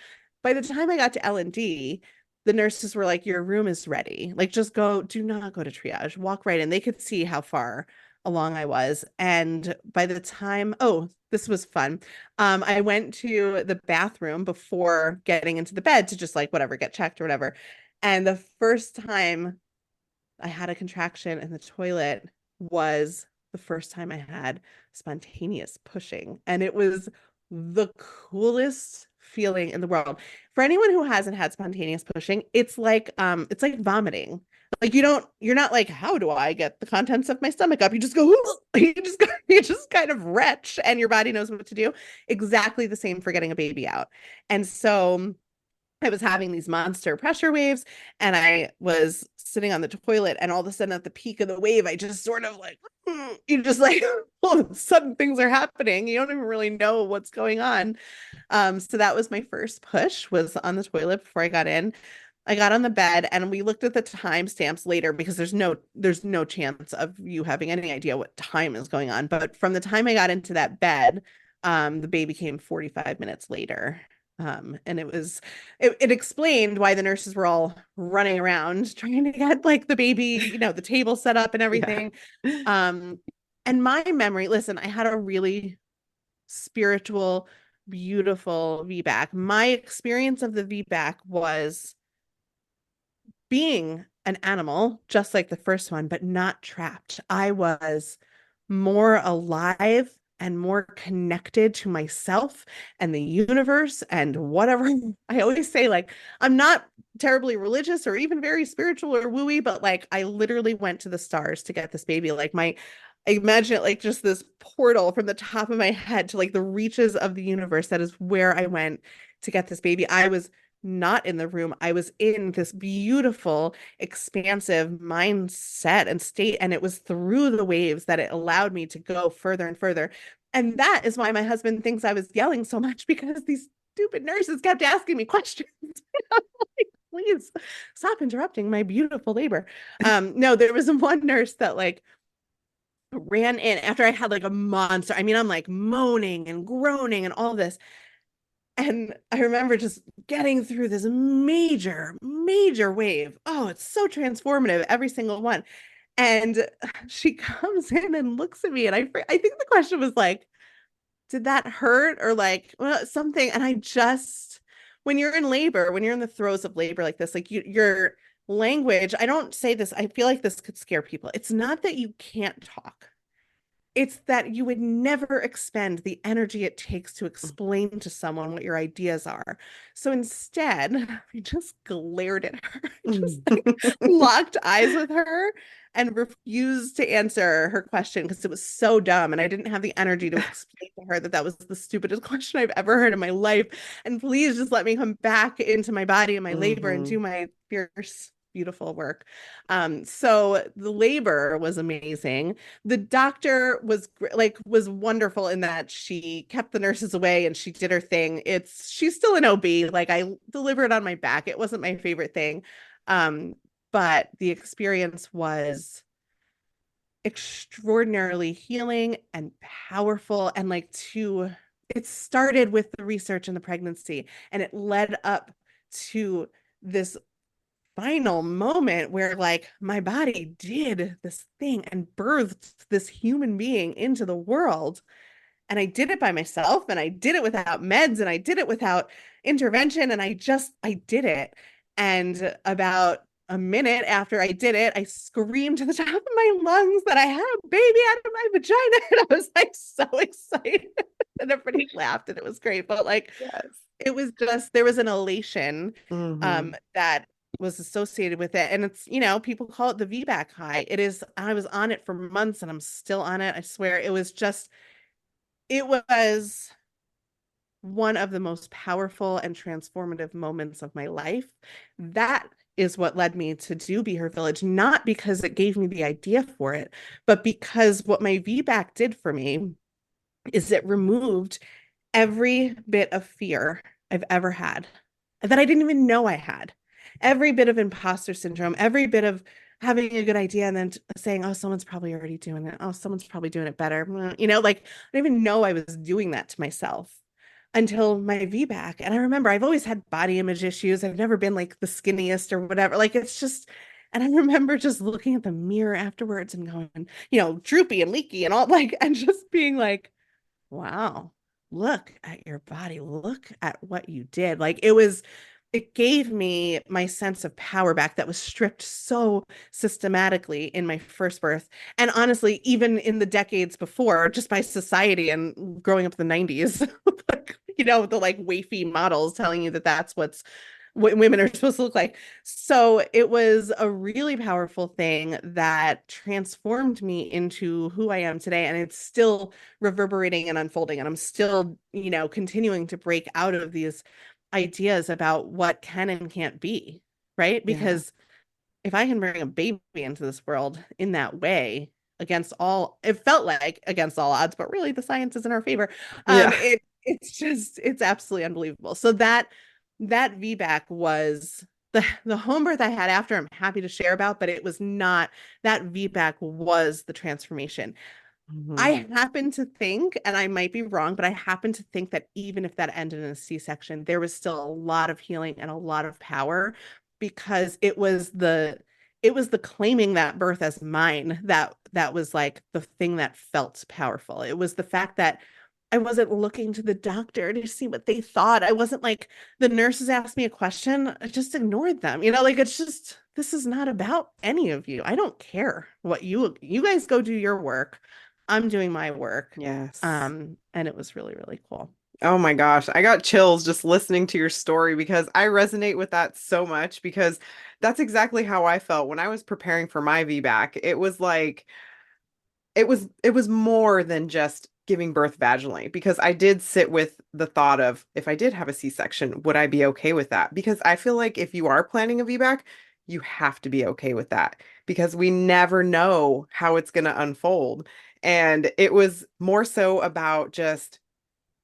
By the time I got to L&D, the nurses were like, your room is ready. Like, just go, do not go to triage, walk right in. They could see how far along I was. And by the time, oh, this was fun. I went to the bathroom before getting into the bed to just like, whatever, get checked or whatever. And the first time I had a contraction in the toilet was the first time I had spontaneous pushing. And it was the coolest feeling in the world. For anyone who hasn't had spontaneous pushing, it's like vomiting. Like you're not like, how do I get the contents of my stomach up? You just go, you just kind of retch and your body knows what to do. Exactly the same for getting a baby out. And so I was having these monster pressure waves, and I was sitting on the toilet, and all of a sudden at the peak of the wave, I just sort of like, you just like, all of a sudden things are happening. You don't even really know what's going on. So that was my first push, was on the toilet before I got in. I got on the bed, and we looked at the timestamps later because there's no chance of you having any idea what time is going on. But from the time I got into that bed, the baby came 45 minutes later. And it explained why the nurses were all running around trying to get like the baby, the table set up and everything.
Yeah.
And my memory, listen, I had a really spiritual, beautiful VBAC. My experience of the VBAC was being an animal, just like the first one, but not trapped. I was more alive and more connected to myself and the universe and whatever. I always say, like, I'm not terribly religious or even very spiritual or wooey, but like I literally went to the stars to get this baby. Like I imagine it like just this portal from the top of my head to like the reaches of the universe. That is where I went to get this baby. I was not in the room. I was in this beautiful, expansive mindset and state. And it was through the waves that it allowed me to go further and further. And that is why my husband thinks I was yelling so much, because these stupid nurses kept asking me questions. Like, please stop interrupting my beautiful labor. No, there was one nurse that like ran in after I had like a monster. I mean, I'm like moaning and groaning and all this. And I remember just getting through this major, major wave. Oh, it's so transformative, every single one. And she comes in and looks at me, and I think the question was like, did that hurt, or like, well, something. And I just, when you're in labor, when you're in the throes of labor like this, like your language, I don't say this, I feel like this could scare people. It's not that you can't talk. It's that you would never expend the energy it takes to explain to someone what your ideas are. So instead, I just glared at her, just like locked eyes with her and refused to answer her question because it was so dumb. And I didn't have the energy to explain to her that that was the stupidest question I've ever heard in my life. And please just let me come back into my body and my labor and do my fierce, beautiful work. So the labor was amazing. The doctor was was wonderful in that she kept the nurses away and she did her thing. She's still an OB. Like, I delivered on my back. It wasn't my favorite thing. But the experience was extraordinarily healing and powerful. And like it started with the research in the pregnancy, and it led up to this final moment where like my body did this thing and birthed this human being into the world. And I did it by myself, and I did it without meds, and I did it without intervention, and I did it. And about a minute after I did it, I screamed to the top of my lungs that I had a baby out of my vagina. And I was like so excited. And everybody laughed, and it was great. But like,
Yes.
it was just, there was an elation
Mm-hmm.
that was associated with it. And it's, people call it the VBAC high. It is, I was on it for months and I'm still on it. I swear. It was one of the most powerful and transformative moments of my life. That is what led me to do BeHerVillage, not because it gave me the idea for it, but because what my VBAC did for me is it removed every bit of fear I've ever had that I didn't even know I had. Every bit of imposter syndrome, every bit of having a good idea and then saying, oh, someone's probably already doing it. Oh, someone's probably doing it better. Like, I didn't even know I was doing that to myself until my VBAC. And I remember I've always had body image issues. I've never been like the skinniest or whatever. Like, it's just, and I remember just looking at the mirror afterwards and going, droopy and leaky and all, like, and just being like, wow, look at your body. Look at what you did. Like, it gave me my sense of power back that was stripped so systematically in my first birth. And honestly, even in the decades before, just by society and growing up in the 90s, like, the like wafy models telling you that that's what women are supposed to look like. So it was a really powerful thing that transformed me into who I am today. And it's still reverberating and unfolding. And I'm still, continuing to break out of these ideas about what can and can't be, right?
Yeah.
Because if I can bring a baby into this world in that way, it felt like against all odds, but really the science is in our favor.
Yeah.
It's absolutely unbelievable. So that VBAC was the home birth I had after. I'm happy to share about, but it was not, that VBAC was the transformation.
Mm-hmm.
I happen to think, and I might be wrong, but I happen to think that even if that ended in a C-section, there was still a lot of healing and a lot of power, because it was the claiming that birth as mine that was like the thing that felt powerful. It was the fact that I wasn't looking to the doctor to see what they thought. I wasn't like, the nurses asked me a question, I just ignored them. Like, it's just, this is not about any of you. I don't care what you guys go do your work. I'm doing my work.
Yes.
And it was really, really cool.
Oh my gosh, I got chills just listening to your story because I resonate with that so much because that's exactly how I felt when I was preparing for my VBAC. It was like it was more than just giving birth vaginally because I did sit with the thought of if I did have a C-section, would I be okay with that? Because I feel like if you are planning a VBAC, you have to be okay with that because we never know how it's going to unfold. And it was more so about just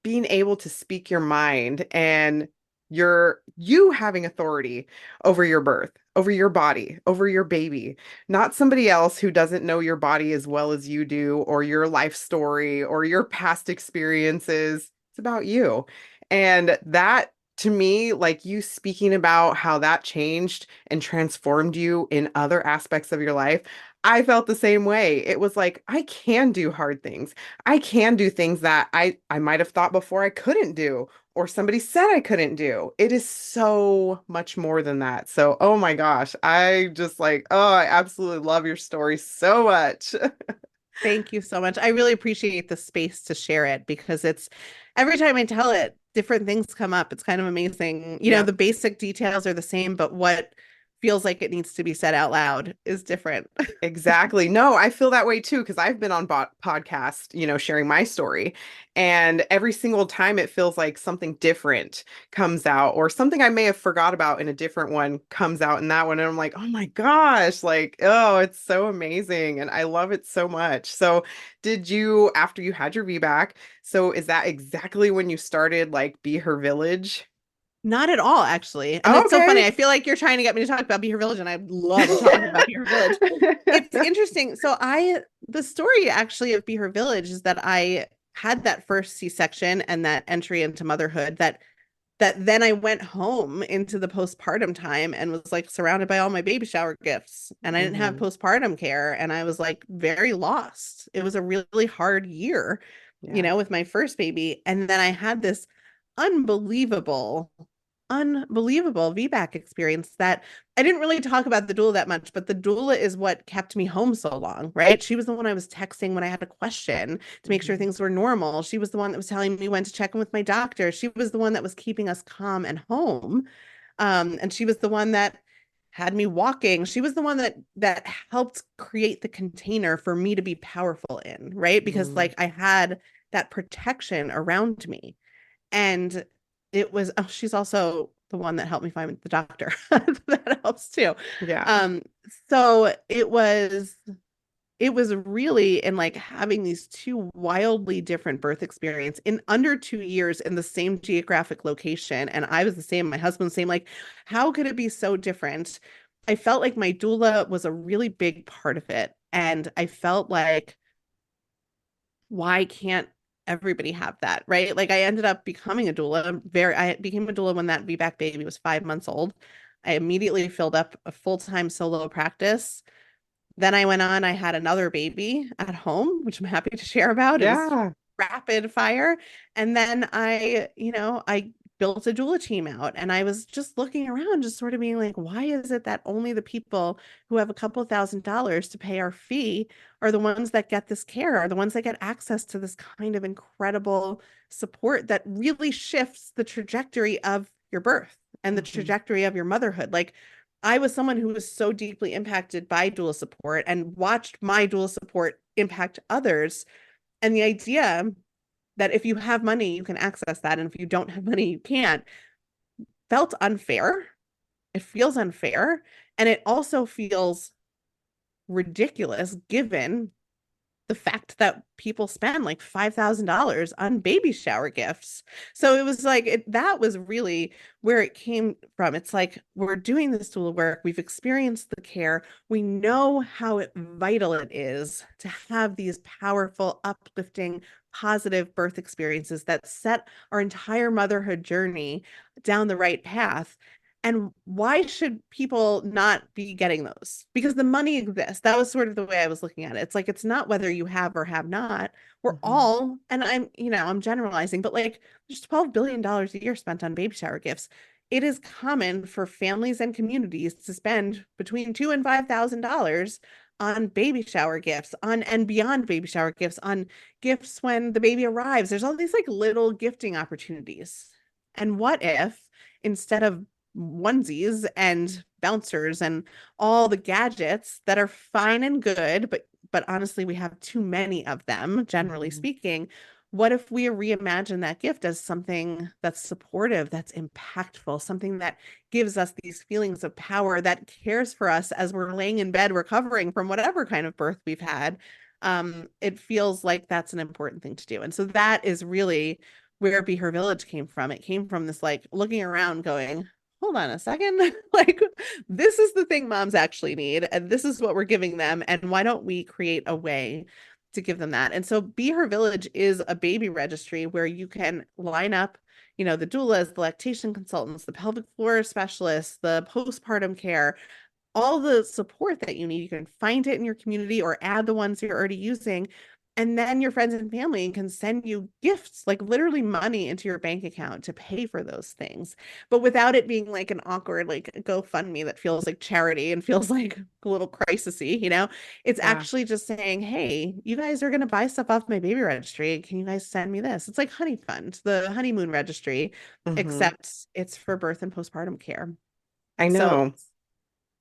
being able to speak your mind and you having authority over your birth, over your body, over your baby, not somebody else who doesn't know your body as well as you do, or your life story, or your past experiences. It's about you. And that to me, like you speaking about how that changed and transformed you in other aspects of your life, I felt the same way. It was like, I can do hard things. I can do things that I might have thought before I couldn't do, or somebody said I couldn't do. It is so much more than that. So, oh my gosh, I just like, oh, I absolutely love your story so much.
Thank you so much. I really appreciate the space to share it because it's every time I tell it, different things come up. It's kind of amazing. You know,
Yep.
the basic details are the same, but what feels like it needs to be said out loud is different.
Exactly. No, I feel that way too because I've been on podcast, sharing my story, and every single time it feels like something different comes out, or something I may have forgot about in a different one comes out in that one, and I'm like, oh my gosh, like, oh, it's so amazing, and I love it so much. So, did you after you had your VBAC? So, is that exactly when you started like Be Her Village?
Not at all, actually. And it's so funny.
Okay.
I feel like you're trying to get me to talk about BeHerVillage, and I love talking about BeHerVillage. It's interesting. The story actually of BeHerVillage is that I had that first C-section and that entry into motherhood that then I went home into the postpartum time and was like surrounded by all my baby shower gifts. And I didn't have
Hmm.
postpartum care. And I was like very lost. It was a really hard year,
Yeah.
with my first baby. And then I had this unbelievable, unbelievable VBAC experience that I didn't really talk about the doula that much, but the doula is what kept me home so long, right? She was the one I was texting when I had a question to make sure
Mhm.
things were normal. She was the one that was telling me when to check in with my doctor. She was the one that was keeping us calm and home. And she was the one that had me walking. She was the one that helped create the container for me to be powerful in, right? Because
Mm.
like I had that protection around me. And it was, oh, she's also the one that helped me find the doctor. That helps too.
Yeah.
Um, so it was really in like having these two wildly different birth experience in under 2 years in the same geographic location. And I was the same, my husband the same. Like, how could it be so different? I felt like my doula was a really big part of it. And I felt like, why can't everybody have that? Right. Like I ended up becoming a doula. I became a doula when that VBAC baby was 5 months old. I immediately filled up a full-time solo practice. Then I went on, I had another baby at home, which I'm happy to share about. It was
Yeah.
rapid fire. And then I built a doula team out and I was just looking around, just sort of being like, why is it that only the people who have a couple $1,000s to pay our fee are the ones that get this care, are the ones that get access to this kind of incredible support that really shifts the trajectory of your birth and the
Mhm.
trajectory of your motherhood? Like, I was someone who was so deeply impacted by dual support and watched my dual support impact others. And the idea that if you have money, you can access that. And if you don't have money, you can't, felt unfair. It feels unfair. And it also feels ridiculous given the fact that people spend like $5,000 on baby shower gifts. So it was like that was really where it came from. It's like we're doing this doula work, we've experienced the care, we know how vital it is to have these powerful, uplifting, positive birth experiences that set our entire motherhood journey down the right path. And why should people not be getting those? Because the money exists. That was sort of the way I was looking at it. It's like it's not whether you have or have not. We're
Mhm.
all, and I'm generalizing, but like there's $12 billion a year spent on baby shower gifts. It is common for families and communities to spend between $2,000 and $5,000 on baby shower gifts, on and beyond baby shower gifts, on gifts when the baby arrives. There's all these like little gifting opportunities. And what if instead of onesies and bouncers and all the gadgets that are fine and good, but honestly, we have too many of them, generally
Mhm.
speaking. What if we reimagine that gift as something that's supportive, that's impactful, something that gives us these feelings of power, that cares for us as we're laying in bed recovering from whatever kind of birth we've had? It feels like that's an important thing to do. And so that is really where Be Her Village came from. It came from this like looking around going, hold on a second, like this is the thing moms actually need, and this is what we're giving them. And why don't we create a way to give them that? And so Be Her Village is a baby registry where you can line up, the doulas, the lactation consultants, the pelvic floor specialists, the postpartum care, all the support that you need. You can find it in your community or add the ones you're already using. And then your friends and family can send you gifts, like literally money into your bank account to pay for those things, but without it being like an awkward, like GoFundMe that feels like charity and feels like a little crisisy. It's
Yeah.
actually just saying, hey, you guys are going to buy stuff off my baby registry. Can you guys send me this? It's like Honey Fund, the honeymoon registry,
Hmm.
except it's for birth and postpartum care.
I
So
know.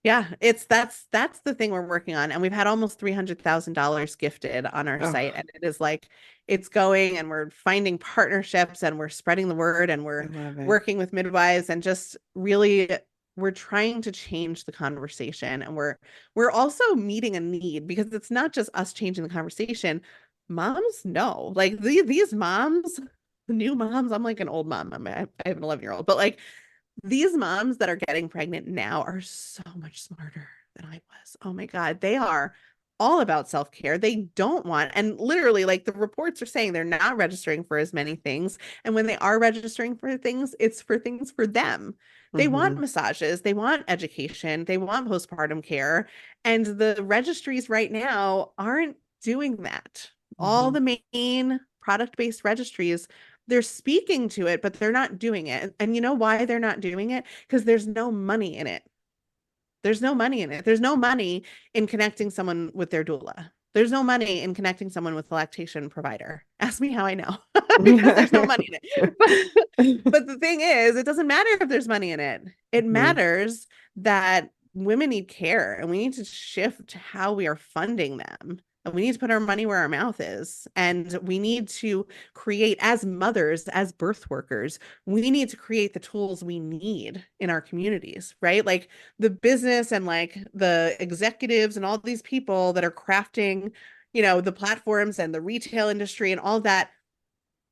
yeah, that's the thing we're working on. And we've had almost $300,000 gifted on our
Oh,
site. And it is like it's going, and we're finding partnerships, and we're spreading the word, and
I
we're
love it.
working with midwives, and just really we're trying to change the conversation. And we're also meeting a need, because it's not just us changing the conversation. Moms know. Like these moms, new moms, I'm like an old mom. I have an 11-year-old, but like these moms that are getting pregnant now are so much smarter than I was. Oh my God. They are all about self-care. They don't want, and literally, like the reports are saying, they're not registering for as many things. And when they are registering for things, it's for things for them. They want
Hmm.
massages, they want education, they want postpartum care. And the registries right now aren't doing that. All
Hmm.
the main product-based registries, they're speaking to it, but they're not doing it. And you know why they're not doing it? Because there's no money in it. There's no money in it. There's no money in connecting someone with their doula. There's no money in connecting someone with a lactation provider. Ask me how I know, because there's no money in it. But the thing is, it doesn't matter if there's money in it. It
Hmm.
matters that women need care, and we need to shift how we are funding them. And we need to put our money where our mouth is. And we need to create, as mothers, as birth workers, we need to create the tools we need in our communities, right? Like the business and like the executives and all these people that are crafting, the platforms and the retail industry and all that,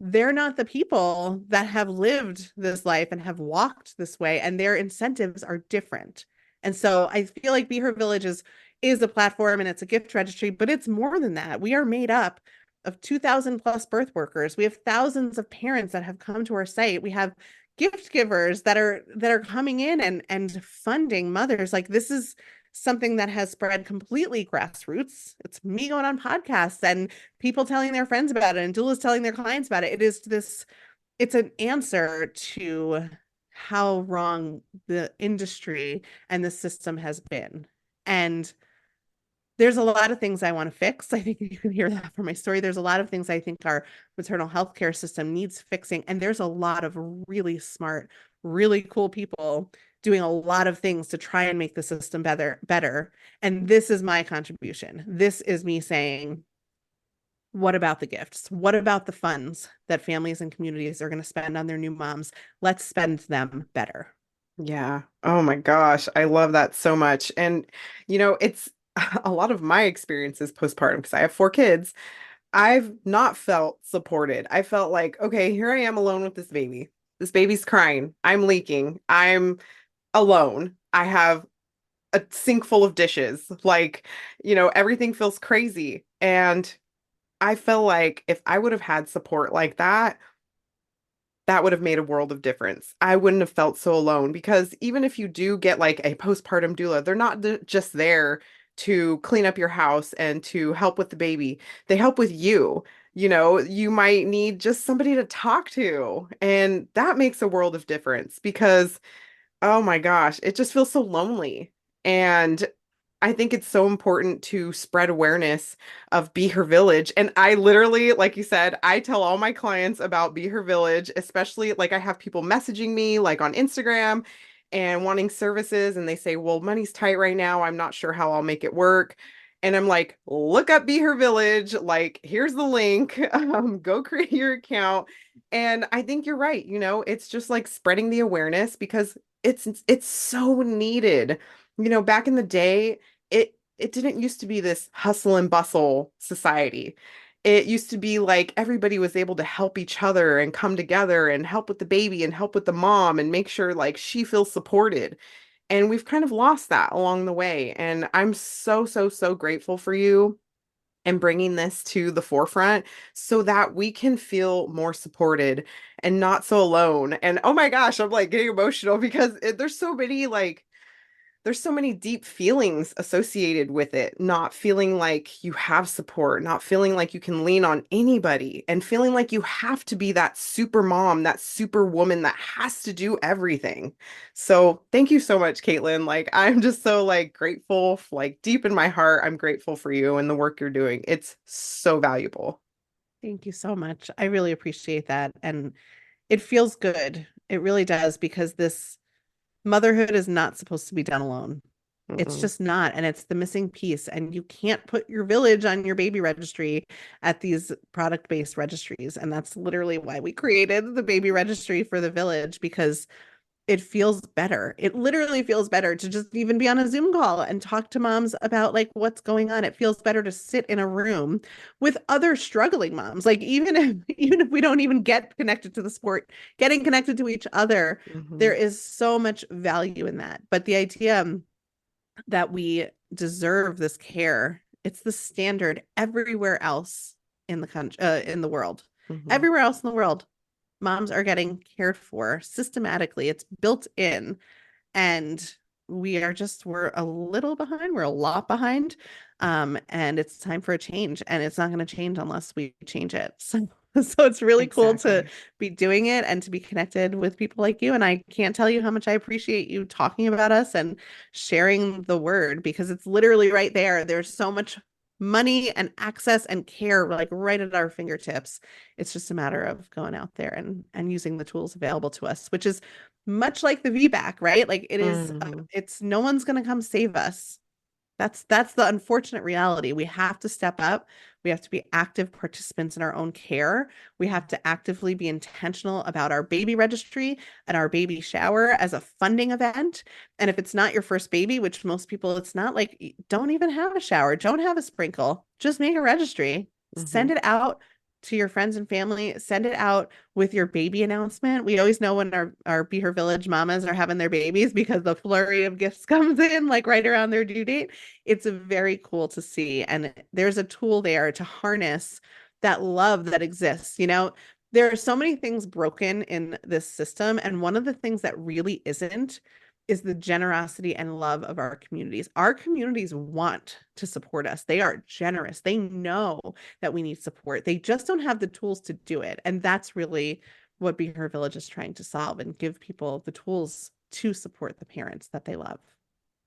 they're not the people that have lived this life and have walked this way, and their incentives are different. And so I feel like Be Her Village is a platform, and it's a gift registry, but it's more than that. We are made up of 2,000 plus birth workers. We have thousands of parents that have come to our site. We have gift givers that are coming in and funding mothers. Like this is something that has spread completely grassroots. It's me going on podcasts and people telling their friends about it, and doulas telling their clients about it. It's an answer to how wrong the industry and the system has been. And there's a lot of things I want to fix. I think you can hear that from my story. There's a lot of things I think our maternal health care system needs fixing. And there's a lot of really smart, really cool people doing a lot of things to try and make the system better. And this is my contribution. This is me saying, what about the gifts? What about the funds that families and communities are going to spend on their new moms? Let's spend them better.
Yeah. Oh my gosh. I love that so much. And, it's a lot of my experiences postpartum because I have 4 kids. I've not felt supported. I felt like, okay, here I am alone with this baby. This baby's crying. I'm leaking. I'm alone. I have a sink full of dishes. Like, everything feels crazy. And I feel like if I would have had support like that would have made a world of difference. I wouldn't have felt so alone because even if you do get like a postpartum doula, they're not just there to clean up your house and to help with the baby. They help with you. You might need just somebody to talk to, and that makes a world of difference because, oh my gosh, it just feels so lonely. And I think it's so important to spread awareness of Be Her Village. And I literally, like you said, I tell all my clients about Be Her Village, especially like I have people messaging me like on Instagram and wanting services. And they say, well, money's tight right now. I'm not sure how I'll make it work. And I'm like, look up Be Her Village. Like, here's the link. Go create your account. And I think you're right. It's just like spreading the awareness because it's so needed. Back in the day, it didn't used to be this hustle and bustle society. It used to be like everybody was able to help each other and come together and help with the baby and help with the mom and make sure like she feels supported. And we've kind of lost that along the way. And I'm so, so, so grateful for you and bringing this to the forefront so that we can feel more supported and not so alone. And oh my gosh, I'm like getting emotional because there's so many deep feelings associated with it, not feeling like you have support, not feeling like you can lean on anybody, and feeling like you have to be that super mom, that super woman that has to do everything. So thank you so much, Kaitlin. Like I'm just so like grateful, like deep in my heart, I'm grateful for you and the work you're doing. It's so valuable.
Thank you so much. I really appreciate that. And it feels good. It really does, because this motherhood is not supposed to be done alone. It's
Mm-mm.
just not. And it's the missing piece. And you can't put your village on your baby registry at these product-based registries. And that's literally why we created the baby registry for the village, because it feels better. It literally feels better to just even be on a Zoom call and talk to moms about like what's going on. It feels better to sit in a room with other struggling moms. Like even if we don't even get connected to the sport, getting connected to each other, there
Mhm.
is so much value in that. But the idea that we deserve this care, it's the standard everywhere else in the country, in the world.
Mhm.
Everywhere else in the world, moms are getting cared for systematically. It's built in, and we're a little behind. We're a lot behind. And it's time for a change, and it's not going to change unless we change it. So it's really cool to
Exactly.
be doing it and to be connected with people like you. And I can't tell you how much I appreciate you talking about us and sharing the word, because it's literally right there. There's so much money and access and care like right at our fingertips. It's just a matter of going out there and using the tools available to us, which is much like the VBAC, right? Like it is,
Mhm.
it's no one's going to come save us. That's the unfortunate reality. We have to step up. We have to be active participants in our own care. We have to actively be intentional about our baby registry and our baby shower as a funding event. And if it's not your first baby, which most people, it's not, like, don't even have a shower, don't have a sprinkle, just make a registry,
Mhm.
send it out to your friends and family, send it out with your baby announcement. We always know when our Be Her Village mamas are having their babies, because the flurry of gifts comes in like right around their due date. It's very cool to see. And there's a tool there to harness that love that exists. There are so many things broken in this system. And one of the things that really isn't is the generosity and love of our communities. Our communities want to support us. They are generous. They know that we need support. They just don't have the tools to do it. And that's really what Be Her Village is trying to solve, and give people the tools to support the parents that they love.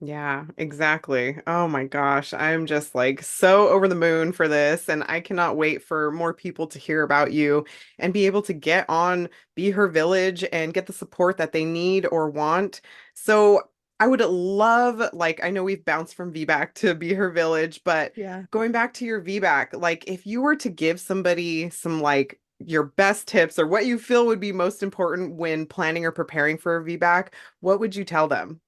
Yeah, exactly. Oh my gosh. I'm just like so over the moon for this, and I cannot wait for more people to hear about you and be able to get on Be Her Village and get the support that they need or want. So I would love, like, I know we've bounced from VBAC to Be Her Village, but
Yeah.
going back to your VBAC, like, if you were to give somebody some, like, your best tips or what you feel would be most important when planning or preparing for a VBAC, what would you tell them?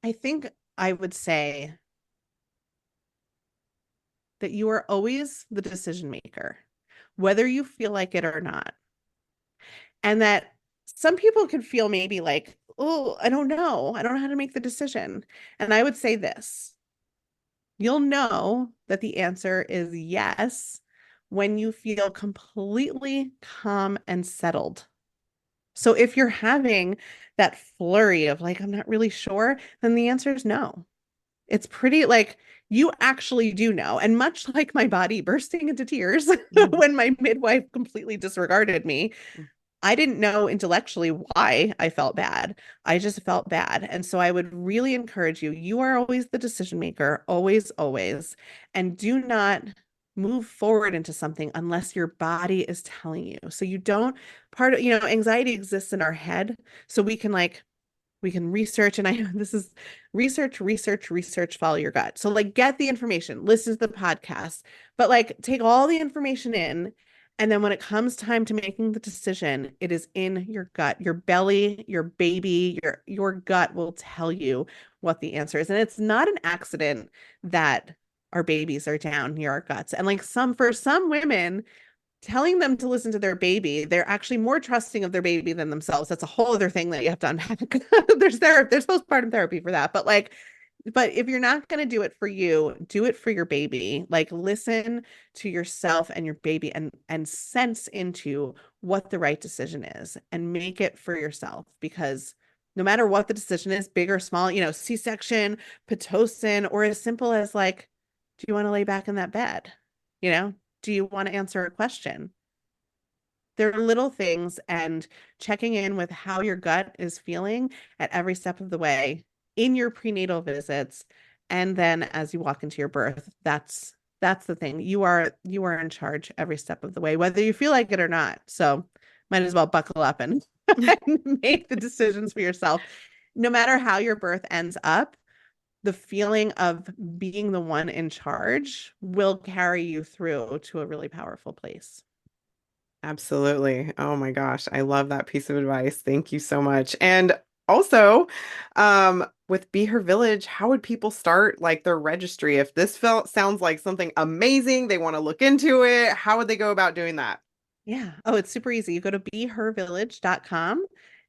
I think I would say that you are always the decision maker, whether you feel like it or not. And that some people could feel maybe like, oh, I don't know. I don't know how to make the decision. And I would say this: you'll know that the answer is yes when you feel completely calm and settled. So if you're having that flurry of like, I'm not really sure, then the answer is no. It's pretty like you actually do know. And much like my body bursting into tears
Mhm.
when my midwife completely disregarded me, I didn't know intellectually why I felt bad. I just felt bad. And so I would really encourage you, you are always the decision maker, always, always. And do not move forward into something unless your body is telling you. So you don't part of, anxiety exists in our head. So we can research, and I know this is research, research, research, follow your gut. So like get the information, listen to the podcast, but like take all the information in. And then when it comes time to making the decision, it is in your gut, your belly, your baby, your gut will tell you what the answer is. And it's not an accident that our babies are down near our guts. And like for some women, telling them to listen to their baby, they're actually more trusting of their baby than themselves. That's a whole other thing that you have to unpack. There's postpartum therapy for that. But if you're not going to do it for you, do it for your baby. Like listen to yourself and your baby and sense into what the right decision is and make it for yourself, because no matter what the decision is, big or small, C-section, Pitocin, or as simple as like, do you want to lay back in that bed? Do you want to answer a question? There are little things, and checking in with how your gut is feeling at every step of the way in your prenatal visits. And then as you walk into your birth, that's the thing. You are in charge every step of the way, whether you feel like it or not. So might as well buckle up and make the decisions for yourself. No matter how your birth ends up, the feeling of being the one in charge will carry you through to a really powerful place.
Absolutely. Oh my gosh, I love that piece of advice. Thank you so much. And also, with BeHerVillage, how would people start like their registry? If this sounds like something amazing, they want to look into it, how would they go about doing that?
Yeah. Oh, it's super easy. You go to BeHerVillage.com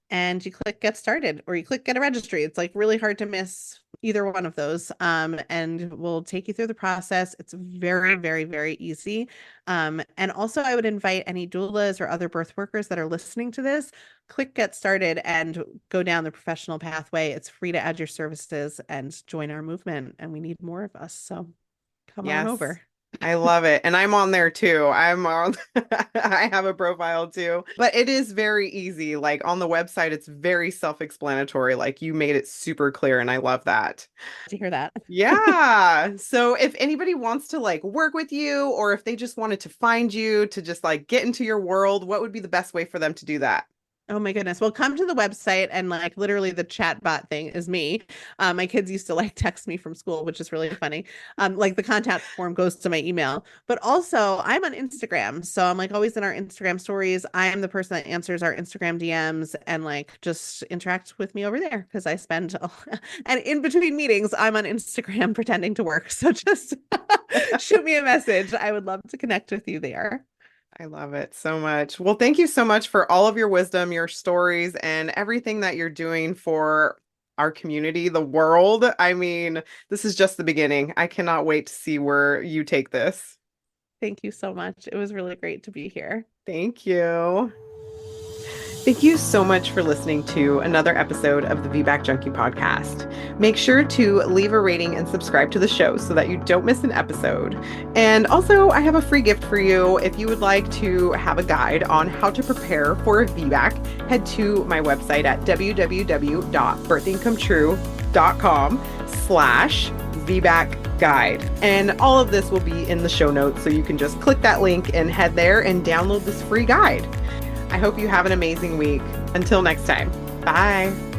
and you click get started, or you click get a registry. It's like really hard to miss either one of those. And we'll take you through the process. It's very, very, very easy. And also I would invite any doulas or other birth workers that are listening to this, click get started and go down the professional pathway. It's free to add your services and join our movement. And we need more of us. So come on
Yes.
over.
I love it. And I'm on there too. I'm on, I have a profile too, but it is very easy. Like on the website, it's very self-explanatory. Like you made it super clear, and I love that.
To hear that.
Yeah. So if anybody wants to like work with you, or if they just wanted to find you to just like get into your world, what would be the best way for them to do that?
Oh my goodness. Well, come to the website, and like literally the chat bot thing is me. My kids used to like text me from school, which is really funny. Like the contact form goes to my email, but also I'm on Instagram. So I'm like always in our Instagram stories. I am the person that answers our Instagram DMs and like just interact with me over there because I spend, and in between meetings, I'm on Instagram pretending to work. So just shoot me a message. I would love to connect with you there.
I love it so much. Well, thank you so much for all of your wisdom, your stories, and everything that you're doing for our community, the world. I mean, this is just the beginning. I cannot wait to see where you take this.
Thank you so much. It was really great to be here.
Thank you. Thank you so much for listening to another episode of the VBAC Junkie podcast. Make sure to leave a rating and subscribe to the show so that you don't miss an episode. And also, I have a free gift for you. If you would like to have a guide on how to prepare for a VBAC, head to my website at www.birthingcometru.com/VBAC guide. And all of this will be in the show notes, so you can just click that link and head there and download this free guide. I hope you have an amazing week. Until next time, bye.